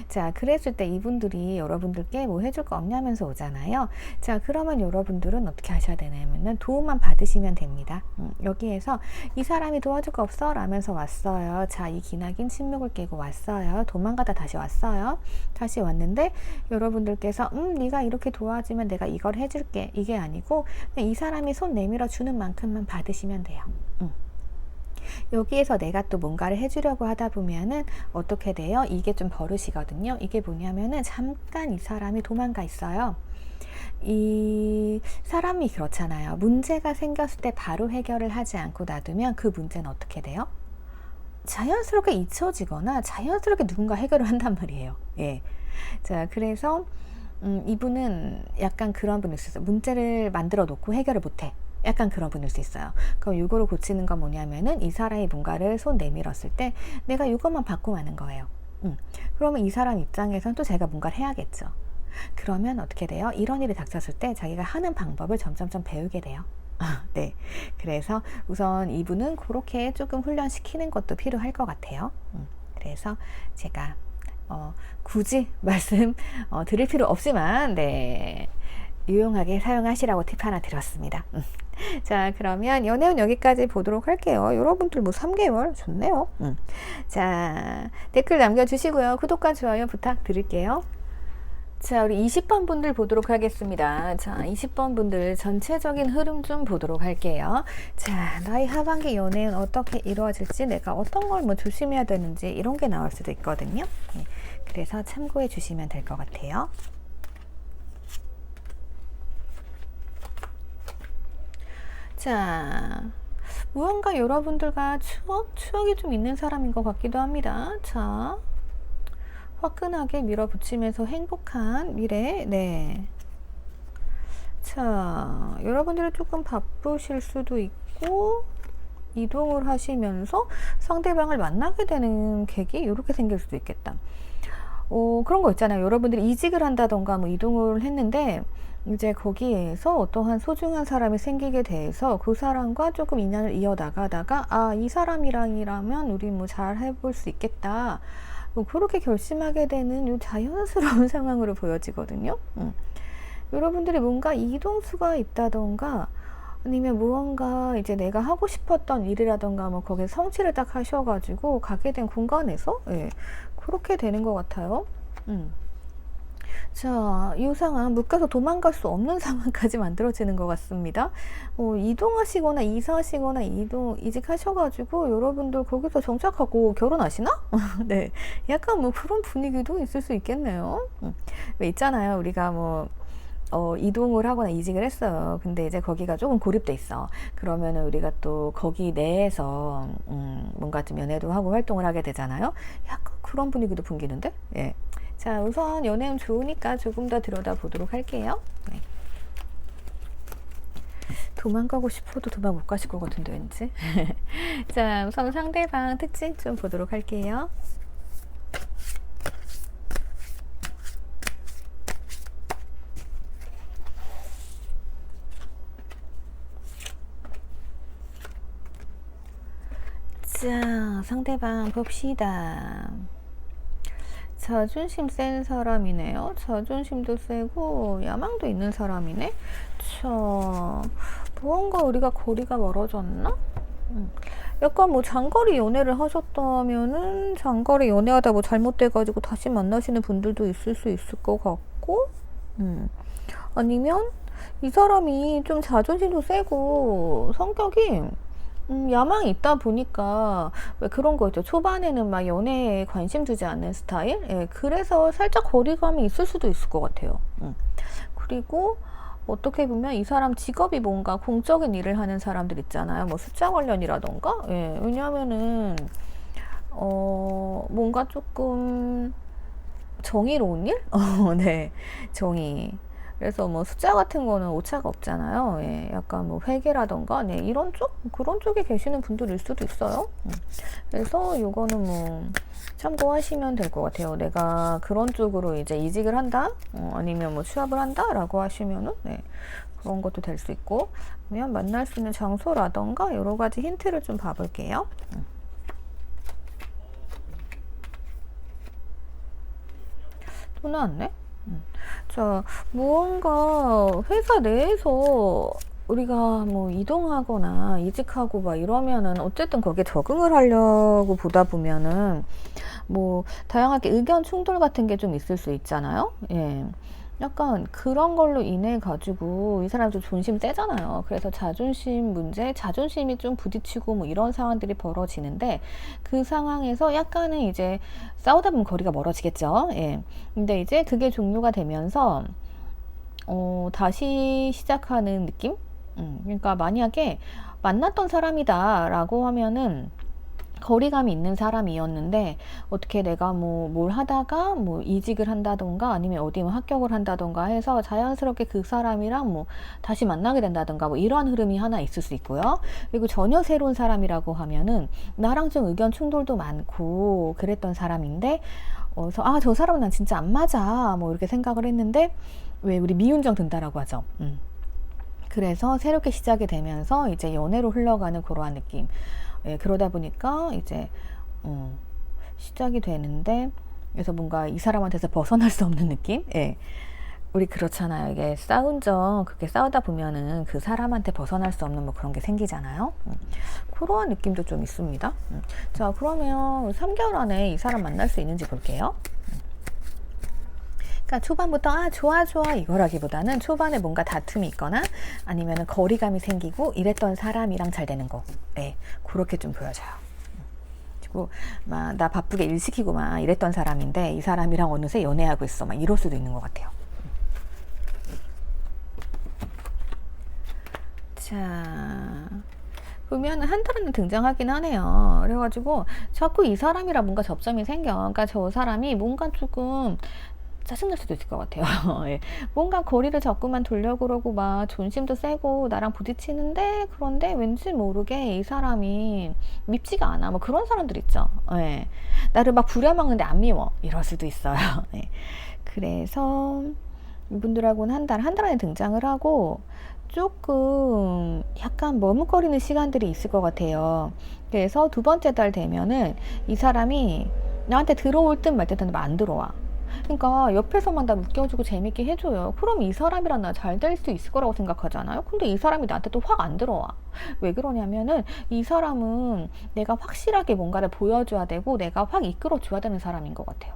자, 그랬을 때 이분들이 여러분들께 뭐 해줄 거 없냐면서 오잖아요. 자, 그러면 여러분들은 어떻게 하셔야 되냐면은 도움만 받으시면 됩니다. 여기에서 이 사람이 도와줄 거 없어? 라면서 왔어요. 자, 이 기나긴 침묵을 깨고 왔어요. 도망가다 다시 왔어요. 다시 왔는데 여러분들께서 네가 이렇게 도와주면 내가 이걸 해줄게. 이게 아니고 이 사람이 손 내밀어 주는 만큼만 받으시면 돼요. 여기에서 내가 또 뭔가를 해주려고 하다 보면은 어떻게 돼요? 이게 좀 버릇이거든요. 이게 뭐냐면은 잠깐 이 사람이 도망가 있어요. 이 사람이 그렇잖아요. 문제가 생겼을 때 바로 해결을 하지 않고 놔두면 그 문제는 어떻게 돼요? 자연스럽게 잊혀지거나 자연스럽게 누군가 해결을 한단 말이에요. 예. 자, 그래서 이분은 약간 그런 분일 수 있어요. 문제를 만들어 놓고 해결을 못해. 약간 그런 분일 수 있어요. 그럼 이거를 고치는 건 뭐냐면은 이 사람이 뭔가를 손 내밀었을 때 내가 이것만 받고 마는 거예요. 그러면 이 사람 입장에서는 또 제가 뭔가를 해야겠죠. 그러면 어떻게 돼요? 이런 일이 닥쳤을 때 자기가 하는 방법을 점점점 배우게 돼요. 네. 그래서 우선 이분은 그렇게 조금 훈련시키는 것도 필요할 것 같아요. 그래서 제가 굳이 말씀 드릴 필요 없지만 네. 유용하게 사용하시라고 팁 하나 드렸습니다. 자, 그러면 연애운 여기까지 보도록 할게요. 여러분들 뭐 3개월 좋네요. 자, 댓글 남겨주시고요. 구독과 좋아요 부탁드릴게요. 자, 우리 20번 분들 보도록 하겠습니다. 자, 20번 분들 전체적인 흐름 좀 보도록 할게요. 자, 나의 하반기 연애는 어떻게 이루어질지, 내가 어떤 걸 뭐 조심해야 되는지 이런 게 나올 수도 있거든요. 네, 그래서 참고해 주시면 될 것 같아요. 자, 무언가 여러분들과 추억이 좀 있는 사람인 것 같기도 합니다. 자, 화끈하게 밀어붙이면서 행복한 미래. 네. 자, 여러분들은 조금 바쁘실 수도 있고 이동을 하시면서 상대방을 만나게 되는 계기 이렇게 생길 수도 있겠다. 그런 거 있잖아요. 여러분들이 이직을 한다던가 뭐 이동을 했는데 이제 거기에서 어떠한 소중한 사람이 생기게 돼서 그 사람과 조금 인연을 이어나가다가 이 사람이랑이라면 우리 뭐 잘 해볼 수 있겠다. 뭐 그렇게 결심하게 되는 요 자연스러운 상황으로 보여지거든요. 여러분들이 뭔가 이동수가 있다던가 아니면 무언가 이제 내가 하고 싶었던 일이라던가 뭐 거기에 성취를 딱 하셔가지고 가게 된 공간에서 예, 그렇게 되는 것 같아요. 자, 이 상황 묶여서 도망갈 수 없는 상황까지 만들어지는 것 같습니다. 이동하시거나 이사하시거나 이직하셔가지고 여러분들 거기서 정착하고 결혼하시나? 네, 약간 뭐 그런 분위기도 있을 수 있겠네요. 왜 있잖아요, 우리가 뭐 이동을 하거나 이직을 했어요. 근데 이제 거기가 조금 고립돼 있어. 그러면은 우리가 또 거기 내에서 뭔가 좀 연애도 하고 활동을 하게 되잖아요. 약간 그런 분위기도 풍기는데? 예. 자, 우선 연애운 좋으니까 조금 더 들여다보도록 할게요. 네. 도망가고 싶어도 도망 못 가실 것 같은데 왠지. 자, 우선 상대방 특징 좀 보도록 할게요. 자, 상대방 봅시다. 자존심 센 사람이네요. 자존심도 세고 야망도 있는 사람이네. 자, 무언가 우리가 거리가 멀어졌나? 약간 뭐 장거리 연애를 하셨다면은 장거리 연애하다 뭐 잘못돼가지고 다시 만나시는 분들도 있을 수 있을 것 같고, 아니면 이 사람이 좀 자존심도 세고 성격이 야망이 있다 보니까 왜 그런 거 있죠. 초반에는 막 연애에 관심 두지 않는 스타일? 예, 그래서 살짝 거리감이 있을 수도 있을 것 같아요. 그리고 어떻게 보면 이 사람 직업이 뭔가 공적인 일을 하는 사람들 있잖아요. 뭐 숫자 관련이라던가? 예, 왜냐면은, 뭔가 조금 정의로운 일? 네, 정의. 그래서 뭐 숫자 같은 거는 오차가 없잖아요. 예, 약간 뭐 회계라던가, 네, 이런 쪽, 그런 쪽에 계시는 분들일 수도 있어요. 그래서 요거는 뭐 참고하시면 될 것 같아요. 내가 그런 쪽으로 이제 이직을 한다, 아니면 뭐 취업을 한다라고 하시면은, 네, 그런 것도 될 수 있고, 그러면 만날 수 있는 장소라던가 여러 가지 힌트를 좀 봐볼게요. 또 나왔네? 자, 무언가 회사 내에서 우리가 뭐 이동하거나 이직하고 막 이러면은 어쨌든 거기에 적응을 하려고 보다 보면은 뭐 다양하게 의견 충돌 같은 게 좀 있을 수 있잖아요. 예. 약간 그런 걸로 인해 가지고 이 사람도 존심 세잖아요. 그래서 자존심 문제, 자존심이 좀 부딪히고 뭐 이런 상황들이 벌어지는데 그 상황에서 약간은 이제 싸우다 보면 거리가 멀어지겠죠. 예. 근데 이제 그게 종료가 되면서 다시 시작하는 느낌? 그러니까 만약에 만났던 사람이다라고 하면은 거리감이 있는 사람이었는데 어떻게 내가 뭐 뭘 하다가 뭐 이직을 한다던가 아니면 어디 뭐 합격을 한다던가 해서 자연스럽게 그 사람이랑 뭐 다시 만나게 된다던가 뭐 이러한 흐름이 하나 있을 수 있고요. 그리고 전혀 새로운 사람이라고 하면은 나랑 좀 의견 충돌도 많고 그랬던 사람인데 그래서 아, 저 사람은 난 진짜 안 맞아 뭐 이렇게 생각을 했는데 왜 우리 미운정 든다라고 하죠. 그래서 새롭게 시작이 되면서 이제 연애로 흘러가는 그러한 느낌. 예, 그러다 보니까 이제 시작이 되는데 그래서 뭔가 이 사람한테서 벗어날 수 없는 느낌? 예. 우리 그렇잖아요. 이게 그렇게 싸우다 보면은 그 사람한테 벗어날 수 없는 뭐 그런 게 생기잖아요. 그러한 느낌도 좀 있습니다. 자, 그러면 3개월 안에 이 사람 만날 수 있는지 볼게요. 그러니까 초반부터 아 좋아 좋아 이거라기보다는 초반에 뭔가 다툼이 있거나 아니면 거리감이 생기고 이랬던 사람이랑 잘 되는 거, 네, 그렇게 좀 보여져요. 그리고 막 나 바쁘게 일 시키고 막 이랬던 사람인데 이 사람이랑 어느새 연애하고 있어 막 이럴 수도 있는 것 같아요. 자, 보면 한 달 안에 등장하긴 하네요. 그래가지고 자꾸 이 사람이랑 뭔가 접점이 생겨. 그러니까 저 사람이 뭔가 조금 짜증날 수도 있을 것 같아요. 예. 뭔가 거리를 자꾸만 두려고 그러고 막 존심도 세고 나랑 부딪히는데 그런데 왠지 모르게 이 사람이 밉지가 않아. 뭐 그런 사람들 있죠. 예. 나를 막 부려먹는데 안 미워. 이럴 수도 있어요. 예. 그래서 이분들하고는 한 달 안에 등장을 하고 조금 약간 머뭇거리는 시간들이 있을 것 같아요. 그래서 두 번째 달 되면은 이 사람이 나한테 들어올 듯 말 듯 하는데 안 들어와. 그러니까 옆에서만 다 웃겨주고 재밌게 해줘요. 그럼 이 사람이랑 나 잘 될 수 있을 거라고 생각하잖아요. 근데 이 사람이 나한테 또 확 안 들어와. 왜 그러냐면은 이 사람은 내가 확실하게 뭔가를 보여줘야 되고 내가 확 이끌어줘야 되는 사람인 것 같아요.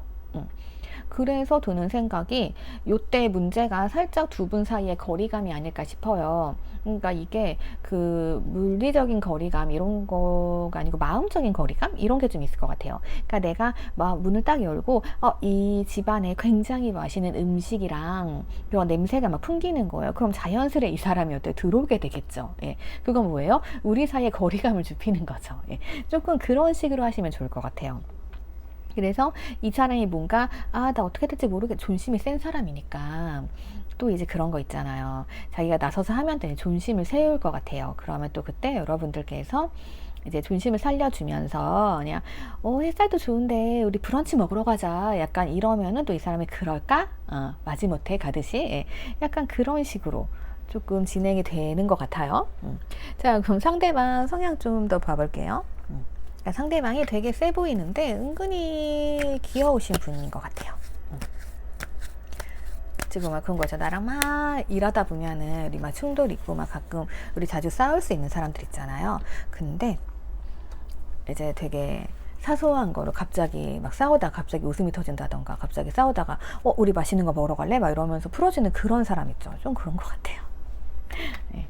그래서 드는 생각이 요때 문제가 살짝 두 분 사이의 거리감이 아닐까 싶어요. 그러니까 이게 그 물리적인 거리감 이런 거가 아니고 마음적인 거리감 이런 게 좀 있을 것 같아요. 그러니까 내가 막 문을 딱 열고 이 집안에 굉장히 맛있는 음식이랑 그런 냄새가 막 풍기는 거예요. 그럼 자연스레 이 사람이 어때 들어오게 되겠죠. 예. 그건 뭐예요? 우리 사이의 거리감을 좁히는 거죠. 예. 조금 그런 식으로 하시면 좋을 것 같아요. 그래서 이 사람이 뭔가 나 어떻게 될지 모르게 존심이 센 사람이니까 또 이제 그런 거 있잖아요. 자기가 나서서 하면 되는 존심을 세울 것 같아요. 그러면 또 그때 여러분들께서 이제 존심을 살려주면서 그냥 햇살도 좋은데 우리 브런치 먹으러 가자 약간 이러면은 또 이 사람이 그럴까? 마지못해 가듯이 예. 약간 그런 식으로 조금 진행이 되는 것 같아요. 자, 그럼 상대방 성향 좀 더 봐볼게요. 그러니까 상대방이 되게 세 보이는데 은근히 귀여우신 분인 것 같아요. 지금 막 그런 거죠. 나랑 막 일하다 보면은 우리 막 충돌 있고 막 가끔 우리 자주 싸울 수 있는 사람들 있잖아요. 근데 이제 되게 사소한 거로 갑자기 막 싸우다가 갑자기 웃음이 터진다던가 갑자기 싸우다가 우리 맛있는 거 먹으러 갈래? 막 이러면서 풀어주는 그런 사람 있죠. 좀 그런 것 같아요. 네.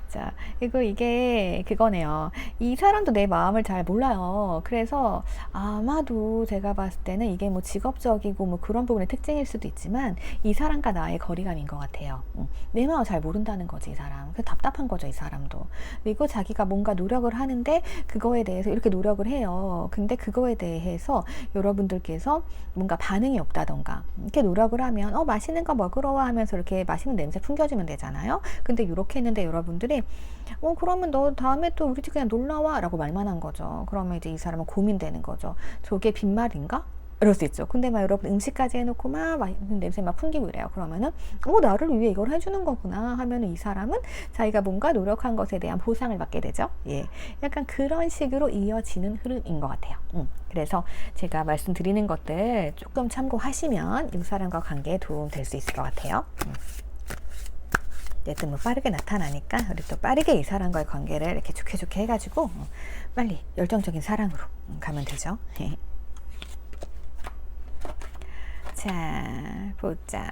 자, 이게 그거네요. 이 사람도 내 마음을 잘 몰라요. 그래서 아마도 제가 봤을 때는 이게 뭐 직업적이고 뭐 그런 부분의 특징일 수도 있지만 이 사람과 나의 거리감인 것 같아요. 내 마음을 잘 모른다는 거지, 이 사람. 그 답답한 거죠, 이 사람도. 그리고 자기가 뭔가 노력을 하는데 그거에 대해서 이렇게 노력을 해요. 근데 그거에 대해서 여러분들께서 뭔가 반응이 없다던가 이렇게 노력을 하면 맛있는 거 먹으러 와 하면서 이렇게 맛있는 냄새 풍겨주면 되잖아요. 근데 이렇게 했는데 여러분들이 그러면 너 다음에 또 우리 집 그냥 놀러와 라고 말만 한 거죠. 그러면 이제 이 사람은 고민되는 거죠. 저게 빈말인가? 이럴 수 있죠. 근데 막 여러분 음식까지 해놓고 막 맛있는 냄새 막 풍기고 이래요. 그러면은 나를 위해 이걸 해주는 거구나 하면은 이 사람은 자기가 뭔가 노력한 것에 대한 보상을 받게 되죠. 예, 약간 그런 식으로 이어지는 흐름인 것 같아요. 그래서 제가 말씀드리는 것들 조금 참고하시면 이 사람과 관계에 도움 될 수 있을 것 같아요. 어쨌든 뭐 빠르게 나타나니까 우리 또 빠르게 이 사람과의 관계를 이렇게 좋게 해가지고 빨리 열정적인 사랑으로 가면 되죠. 자, 보자.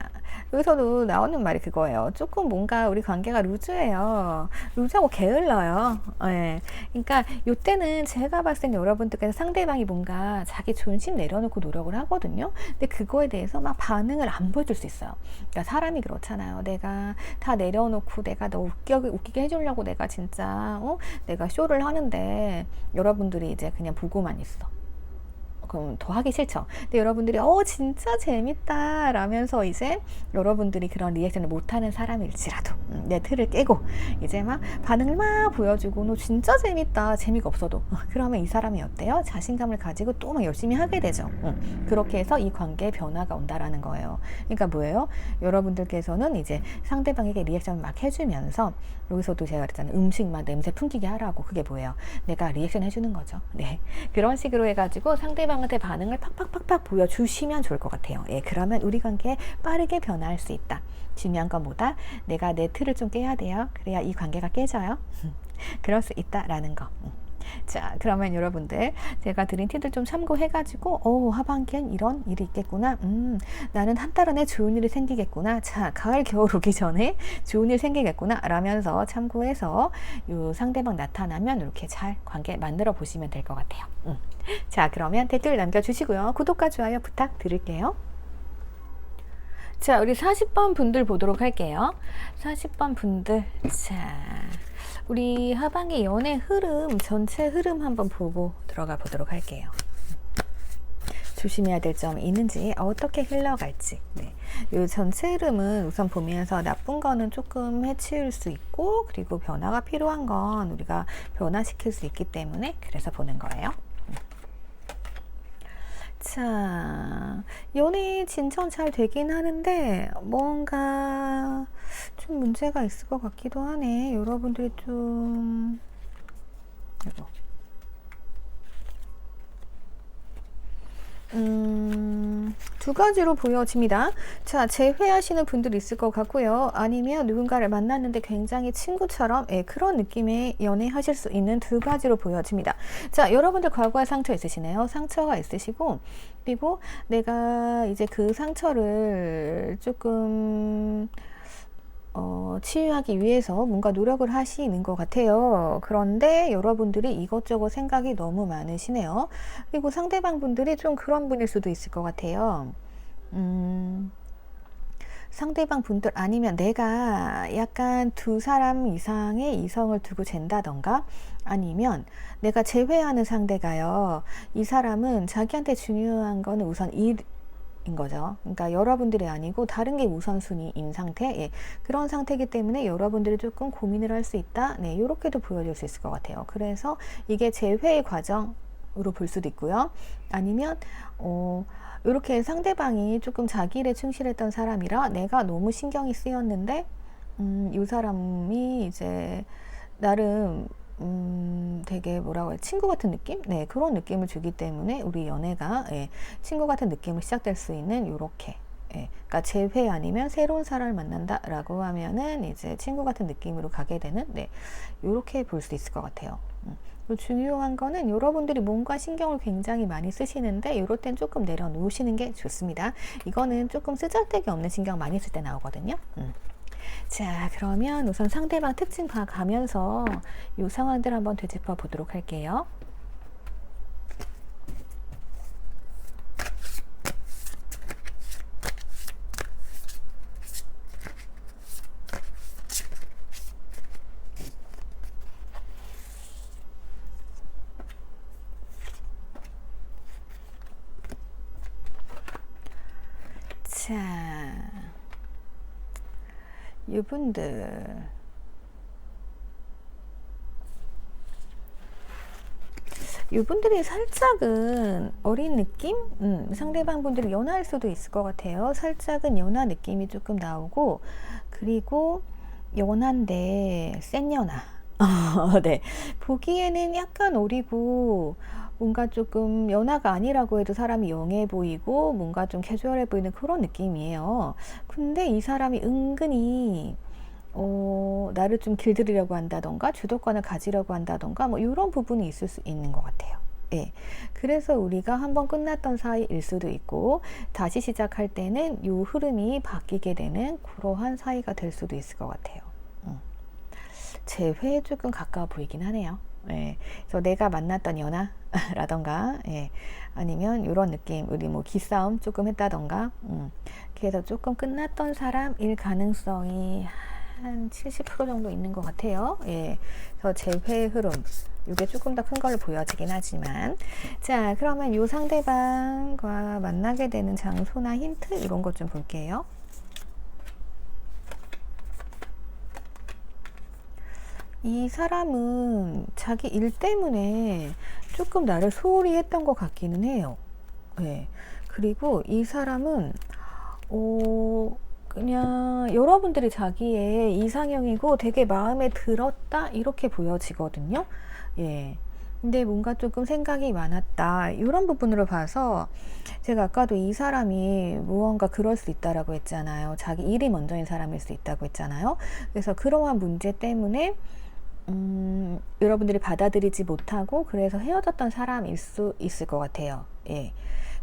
여기서도 나오는 말이 그거예요. 조금 뭔가 우리 관계가 루즈해요. 루즈하고 게을러요. 예. 그러니까 요때는 제가 봤을 때는 여러분들께서 상대방이 뭔가 자기 존심 내려놓고 노력을 하거든요. 근데 그거에 대해서 막 반응을 안 보여줄 수 있어요. 그러니까 사람이 그렇잖아요. 내가 다 내려놓고 내가 너 웃기게 해주려고 내가 진짜 내가 쇼를 하는데 여러분들이 이제 그냥 보고만 있어. 그럼 더 하기 싫죠. 근데 여러분들이 진짜 재밌다 라면서 이제 여러분들이 그런 리액션을 못하는 사람일지라도 내 틀을 깨고 이제 막 반응을 막 보여주고 너 진짜 재밌다 재미가 없어도 그러면 이 사람이 어때요? 자신감을 가지고 또 막 열심히 하게 되죠. 그렇게 해서 이 관계에 변화가 온다라는 거예요. 그러니까 뭐예요? 여러분들께서는 이제 상대방에게 리액션을 막 해주면서 여기서도 제가 그랬잖아요. 음식 막 냄새 풍기게 하라고. 그게 뭐예요? 내가 리액션 해주는 거죠. 네, 그런 식으로 해가지고 상대방한테 반응을 팍팍팍팍 보여주시면 좋을 것 같아요. 예, 그러면 우리 관계에 빠르게 변화할 수 있다. 중요한 건 뭐다? 내가 내 틀을 좀 깨야 돼요. 그래야 이 관계가 깨져요. 그럴 수 있다라는 거. 자, 그러면 여러분들 제가 드린 팁들 좀 참고해가지고 하반기엔 이런 일이 있겠구나. 나는 한 달 안에 좋은 일이 생기겠구나. 자, 가을 겨울 오기 전에 좋은 일 생기겠구나 라면서 참고해서 요 상대방 나타나면 이렇게 잘 관계 만들어 보시면 될 것 같아요. 자, 그러면 댓글 남겨주시고요. 구독과 좋아요 부탁드릴게요. 자, 우리 40번 분들 보도록 할게요. 40번 분들. 자, 우리 하반기 연애 흐름, 전체 흐름 한번 보고 들어가 보도록 할게요. 조심해야 될 점이 있는지, 어떻게 흘러갈지. 네. 이 전체 흐름은 우선 보면서 나쁜 거는 조금 해치울 수 있고, 그리고 변화가 필요한 건 우리가 변화시킬 수 있기 때문에 그래서 보는 거예요. 자, 연애 진전 잘 되긴 하는데 뭔가 좀 문제가 있을 것 같기도 하네. 여러분들이 좀 두 가지로 보여집니다. 자, 재회하시는 분들이 있을 것 같고요. 아니면 누군가를 만났는데 굉장히 친구처럼 그런 느낌의 연애하실 수 있는 두 가지로 보여집니다. 자, 여러분들 과거에 상처 있으시네요. 상처가 있으시고, 그리고 내가 이제 그 상처를 조금 치유하기 위해서 뭔가 노력을 하시는 것 같아요. 그런데 여러분들이 이것저것 생각이 너무 많으시네요. 그리고 상대방 분들이 좀 그런 분일 수도 있을 것 같아요. 상대방 분들 아니면 내가 약간 두 사람 이상의 이성을 두고 잰다던가 아니면 내가 제외하는 상대가요. 이 사람은 자기한테 중요한 거는 우선 인 거죠. 그러니까 여러분들이 아니고 다른 게 우선순위인 상태, 그런 상태이기 때문에 여러분들이 조금 고민을 할 수 있다. 네, 이렇게도 보여줄 수 있을 것 같아요. 그래서 이게 재회의 과정으로 볼 수도 있고요. 아니면 이렇게 상대방이 조금 자기 일에 충실했던 사람이라 내가 너무 신경이 쓰였는데 이 사람이 이제 나름 되게 뭐라고 해요? 친구 같은 느낌? 네, 그런 느낌을 주기 때문에 우리 연애가 친구 같은 느낌으로 시작될 수 있는 요렇게 그러니까 재회 아니면 새로운 사람을 만난다 라고 하면은 이제 친구 같은 느낌으로 가게 되는 요렇게 볼 수 있을 것 같아요. 중요한 거는 여러분들이 뭔가 신경을 굉장히 많이 쓰시는데 이럴 땐 조금 내려놓으시는 게 좋습니다. 이거는 조금 쓰잘데기 없는 신경 많이 쓸 때 나오거든요. 자, 그러면 우선 상대방 특징 봐가면서 이 상황들 한번 되짚어 보도록 할게요. 자, 이분들이 살짝은 어린 느낌? 상대방 분들이 연하일 수도 있을 것 같아요. 살짝은 연하 느낌이 조금 나오고, 그리고 연한데 센 연하. 네. 보기에는 약간 어리고, 뭔가 조금 연하가 아니라고 해도 사람이 영해 보이고, 뭔가 좀 캐주얼해 보이는 그런 느낌이에요. 근데 이 사람이 은근히 나를 좀 길들이려고 한다던가 주도권을 가지려고 한다던가 뭐 이런 부분이 있을 수 있는 것 같아요. 예. 그래서 우리가 한번 끝났던 사이일 수도 있고 다시 시작할 때는 이 흐름이 바뀌게 되는 그러한 사이가 될 수도 있을 것 같아요. 제 회에 조금 가까워 보이긴 하네요. 예. 그래서 내가 만났던 연하라던가, 예. 아니면 이런 느낌, 우리 뭐 기싸움 조금 했다던가, 그래서 조금 끝났던 사람일 가능성이 한 70% 정도 있는 것 같아요. 예. 그래서 제 회의 흐름, 이게 조금 더 큰 걸로 보여지긴 하지만, 자, 그러면 이 상대방과 만나게 되는 장소나 힌트 이런 것 좀 볼게요. 이 사람은 자기 일 때문에 조금 나를 소홀히 했던 것 같기는 해요. 네. 그리고 이 사람은 그냥 여러분들이 자기의 이상형이고 되게 마음에 들었다 이렇게 보여지거든요. 예. 근데 뭔가 조금 생각이 많았다 이런 부분으로 봐서 제가 아까도 이 사람이 무언가 그럴 수 있다라고 했잖아요. 자기 일이 먼저인 사람일 수 있다고 했잖아요. 그래서 그러한 문제 때문에 여러분들이 받아들이지 못하고 그래서 헤어졌던 사람일 수 있을 것 같아요. 예.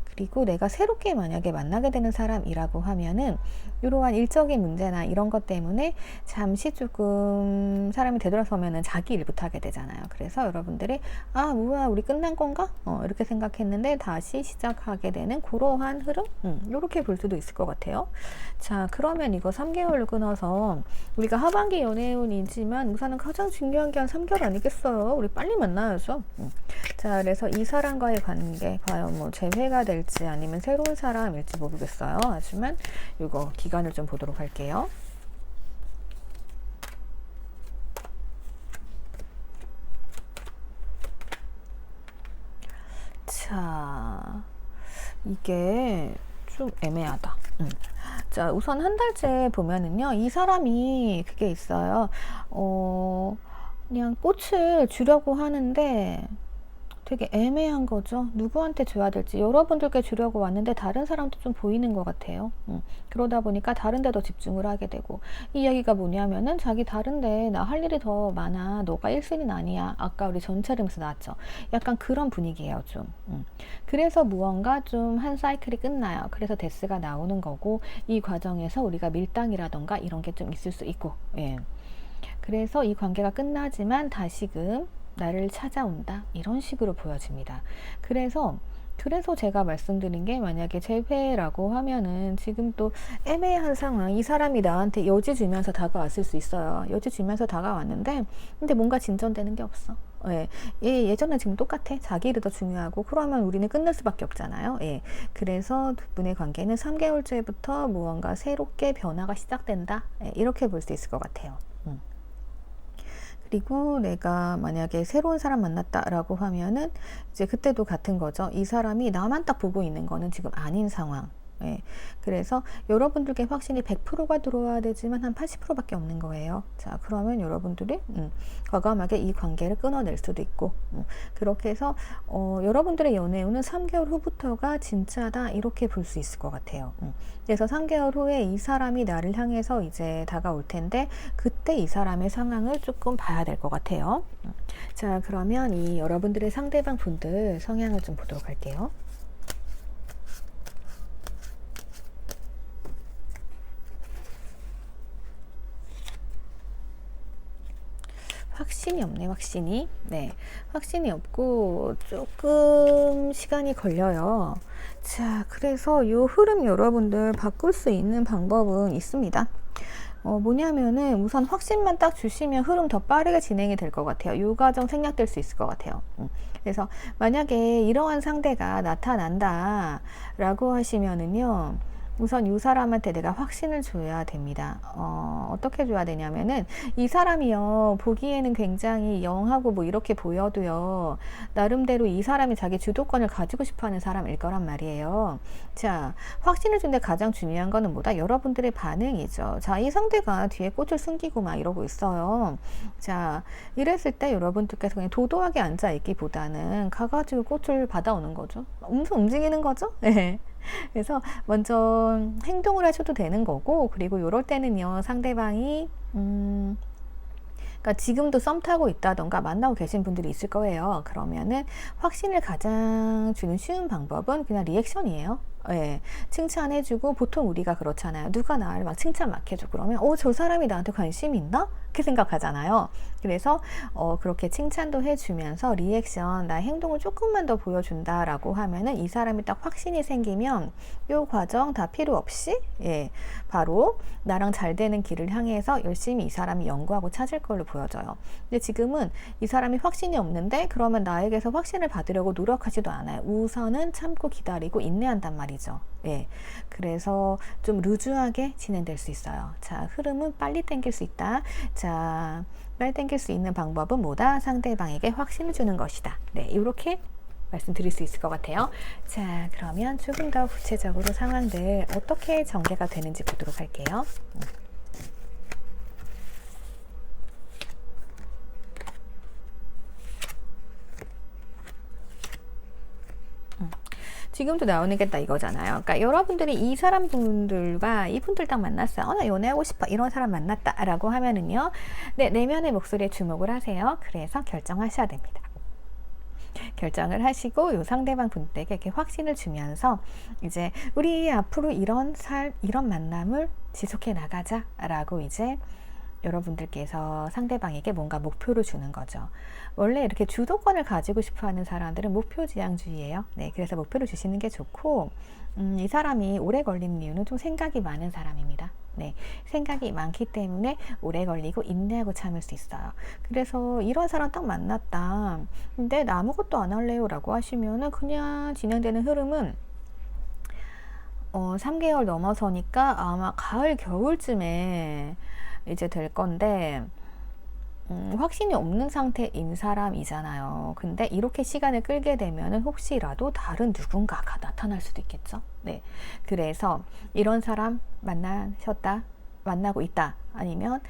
그리고 내가 새롭게 만약에 만나게 되는 사람이라고 하면은 이러한 일적인 문제나 이런 것 때문에 잠시 조금 사람이 되돌아서면은 자기 일부터 하게 되잖아요. 그래서 여러분들이 아 뭐야 우리 끝난 건가? 이렇게 생각했는데 다시 시작하게 되는 그러한 흐름? 이렇게 볼 수도 있을 것 같아요. 자, 그러면 이거 3개월로 끊어서 우리가 하반기 연애운이지만 우선은 가장 중요한 게 한 3개월 아니겠어요? 우리 빨리 만나야죠. 자, 그래서 이 사람과의 관계 과연 뭐 재회가 될지 아니면 새로운 사람일지 모르겠어요. 하지만 이거 기간을 좀 보도록 할게요. 자, 이게 좀 애매하다. 자, 우선 한 달째 보면은요, 이 사람이 그게 있어요. 그냥 꽃을 주려고 하는데 되게 애매한 거죠. 누구한테 줘야 될지. 여러분들께 주려고 왔는데 다른 사람도 좀 보이는 것 같아요. 그러다 보니까 다른 데 더 집중을 하게 되고. 이 이야기가 뭐냐면은 자기 다른데 나 할 일이 더 많아. 너가 1순위는 아니야. 아까 우리 전차림에서 나왔죠. 약간 그런 분위기예요, 좀. 그래서 무언가 좀 한 사이클이 끝나요. 그래서 데스가 나오는 거고 이 과정에서 우리가 밀당이라던가 이런 게 좀 있을 수 있고. 예. 그래서 이 관계가 끝나지만 다시금 나를 찾아온다 이런 식으로 보여집니다. 그래서 제가 말씀드린 게 만약에 재회라고 하면은 지금 또 애매한 상황, 이 사람이 나한테 여지 주면서 다가왔을 수 있어요. 여지 주면서 다가왔는데 근데 뭔가 진전되는 게 없어. 예. 예전에 지금 똑같아. 자기 일이 더 중요하고 그러면 우리는 끝낼 수밖에 없잖아요. 예. 그래서 두 분의 관계는 3개월째부터 무언가 새롭게 변화가 시작된다. 예. 이렇게 볼 수 있을 것 같아요. 그리고 내가 만약에 새로운 사람 만났다라고 하면은 이제 그때도 같은 거죠. 이 사람이 나만 딱 보고 있는 거는 지금 아닌 상황. 예. 그래서 여러분들께 확신이 100%가 들어와야 되지만 한 80%밖에 없는 거예요. 자, 그러면 여러분들이 과감하게 이 관계를 끊어낼 수도 있고 그렇게 해서 여러분들의 연애운은 3개월 후부터가 진짜다 이렇게 볼 수 있을 것 같아요. 그래서 3개월 후에 이 사람이 나를 향해서 이제 다가올 텐데 그때 이 사람의 상황을 조금 봐야 될 것 같아요. 자, 그러면 이 여러분들의 상대방 분들 성향을 좀 보도록 할게요. 확신이 없네, 확신이. 네, 확신이 없고 조금 시간이 걸려요. 자, 그래서 요 흐름 여러분들 바꿀 수 있는 방법은 있습니다. 뭐냐면은 우선 확신만 딱 주시면 흐름 더 빠르게 진행이 될 것 같아요. 요 과정 생략될 수 있을 것 같아요. 그래서 만약에 이러한 상대가 나타난다 라고 하시면은요, 우선 이 사람한테 내가 확신을 줘야 됩니다. 어떻게 줘야 되냐면은, 이 사람이요, 보기에는 굉장히 영하고 뭐 이렇게 보여도요, 나름대로 이 사람이 자기 주도권을 가지고 싶어 하는 사람일 거란 말이에요. 자, 확신을 준데 가장 중요한 거는 뭐다? 여러분들의 반응이죠. 자, 이 상대가 뒤에 꽃을 숨기고 막 이러고 있어요. 자, 이랬을 때 여러분들께서 그냥 도도하게 앉아있기보다는 가가지고 꽃을 받아오는 거죠. 엄청 움직이는 거죠? 네. 그래서 먼저 행동을 하셔도 되는 거고, 그리고 이럴 때는요, 상대방이 그러니까 지금도 썸 타고 있다던가 만나고 계신 분들이 있을 거예요. 그러면은 확신을 가장 주는 쉬운 방법은 그냥 리액션이에요. 예, 칭찬해주고, 보통 우리가 그렇잖아요. 누가 나를 막 칭찬 막 해줘. 그러면 저 사람이 나한테 관심 있나? 이렇게 생각하잖아요. 그래서 그렇게 칭찬도 해주면서 리액션, 나의 행동을 조금만 더 보여준다라고 하면은 이 사람이 딱 확신이 생기면 이 과정 다 필요 없이, 예, 바로 나랑 잘 되는 길을 향해서 열심히 이 사람이 연구하고 찾을 걸로 보여져요. 근데 지금은 이 사람이 확신이 없는데, 그러면 나에게서 확신을 받으려고 노력하지도 않아요. 우선은 참고 기다리고 인내한단 말이죠. 예, 그래서 좀 루즈하게 진행될 수 있어요. 자, 흐름은 빨리 당길 수 있다. 자, 빨리 당길 수 있는 방법은 뭐다? 상대방에게 확신을 주는 것이다. 네, 이렇게 말씀드릴 수 있을 것 같아요. 자, 그러면 조금 더 구체적으로 상황들 어떻게 전개가 되는지 보도록 할게요. 지금도 나오는 게 딱 이거잖아요. 그러니까 여러분들이 이 사람분들과 이분들 딱 만났어요. 나 연애하고 싶어. 이런 사람 만났다. 라고 하면은요, 네, 내면의 목소리에 주목을 하세요. 그래서 결정하셔야 됩니다. 결정을 하시고 요 상대방 분들에게 이렇게 확신을 주면서 이제 우리 앞으로 이런 만남을 지속해 나가자 라고 이제 여러분들께서 상대방에게 뭔가 목표를 주는 거죠. 원래 이렇게 주도권을 가지고 싶어 하는 사람들은 목표지향주의예요. 네, 그래서 목표를 주시는 게 좋고, 이 사람이 오래 걸리는 이유는 좀 생각이 많은 사람입니다. 네, 생각이 많기 때문에 오래 걸리고 인내하고 참을 수 있어요. 그래서 이런 사람 딱 만났다. 근데 나 아무것도 안 할래요 라고 하시면은 그냥 진행되는 흐름은 3개월 넘어서니까 아마 가을, 겨울쯤에 이제 될 건데, 확신이 없는 상태인 사람이잖아요. 근데 이렇게 시간을 끌게 되면은 혹시라도 다른 누군가가 나타날 수도 있겠죠. 네. 그래서 이런 사람 만나고 있다. 아니면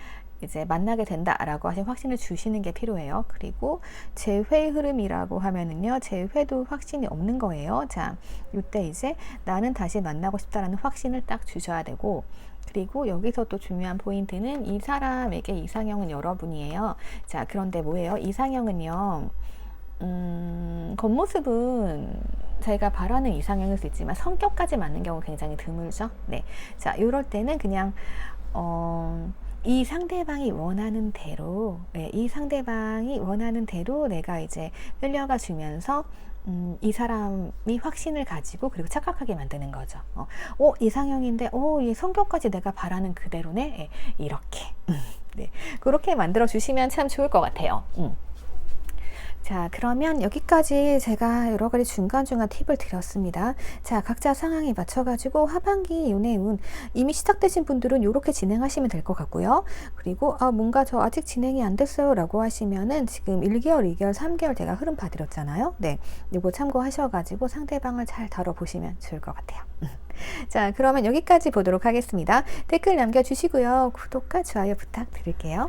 이제 만나게 된다라고 하신 확신을 주시는 게 필요해요. 그리고 재회 흐름이라고 하면은요, 재회도 확신이 없는 거예요. 자, 이때 이제 나는 다시 만나고 싶다라는 확신을 딱 주셔야 되고, 그리고 여기서 또 중요한 포인트는 이 사람에게 이상형은 여러분이에요. 자, 그런데 뭐예요? 이상형은요, 겉모습은 저희가 바라는 이상형일 수 있지만 성격까지 맞는 경우 굉장히 드물죠. 네. 자, 이럴 때는 그냥 이 상대방이 원하는 대로, 네, 이 상대방이 원하는 대로 내가 이제 흘려가 주면서 이 사람이 확신을 가지고 그리고 착각하게 만드는 거죠. 이상형인데 이 성격까지 내가 바라는 그대로네. 네, 이렇게 네, 그렇게 만들어 주시면 참 좋을 것 같아요. 자, 그러면 여기까지 제가 여러 가지 중간중간 팁을 드렸습니다. 자, 각자 상황에 맞춰가지고 하반기 연애운 이미 시작되신 분들은 이렇게 진행하시면 될 것 같고요. 그리고 뭔가 저 아직 진행이 안 됐어요 라고 하시면은 지금 1개월, 2개월, 3개월 제가 흐름 봐드렸잖아요. 네, 이거 참고하셔가지고 상대방을 잘 다뤄보시면 좋을 것 같아요. 자, 그러면 여기까지 보도록 하겠습니다. 댓글 남겨주시고요. 구독과 좋아요 부탁드릴게요.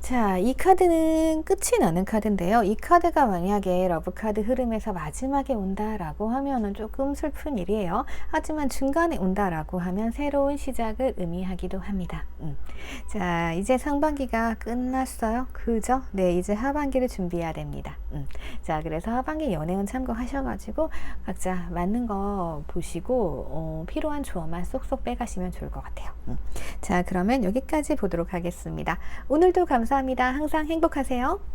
자, 이 카드는 끝이 나는 카드인데요. 이 카드가 만약에 러브카드 흐름에서 마지막에 온다라고 하면은 조금 슬픈 일이에요. 하지만 중간에 온다라고 하면 새로운 시작을 의미하기도 합니다. 자, 이제 상반기가 끝났어요. 그죠? 네, 이제 하반기를 준비해야 됩니다. 자, 그래서 하반기 연애운 참고하셔가지고 각자 맞는 거 보시고 필요한 조언만 쏙쏙 빼가시면 좋을 것 같아요. 자, 그러면 여기까지 보도록 하겠습니다. 오늘도 감사합니다. 감사합니다. 항상 행복하세요.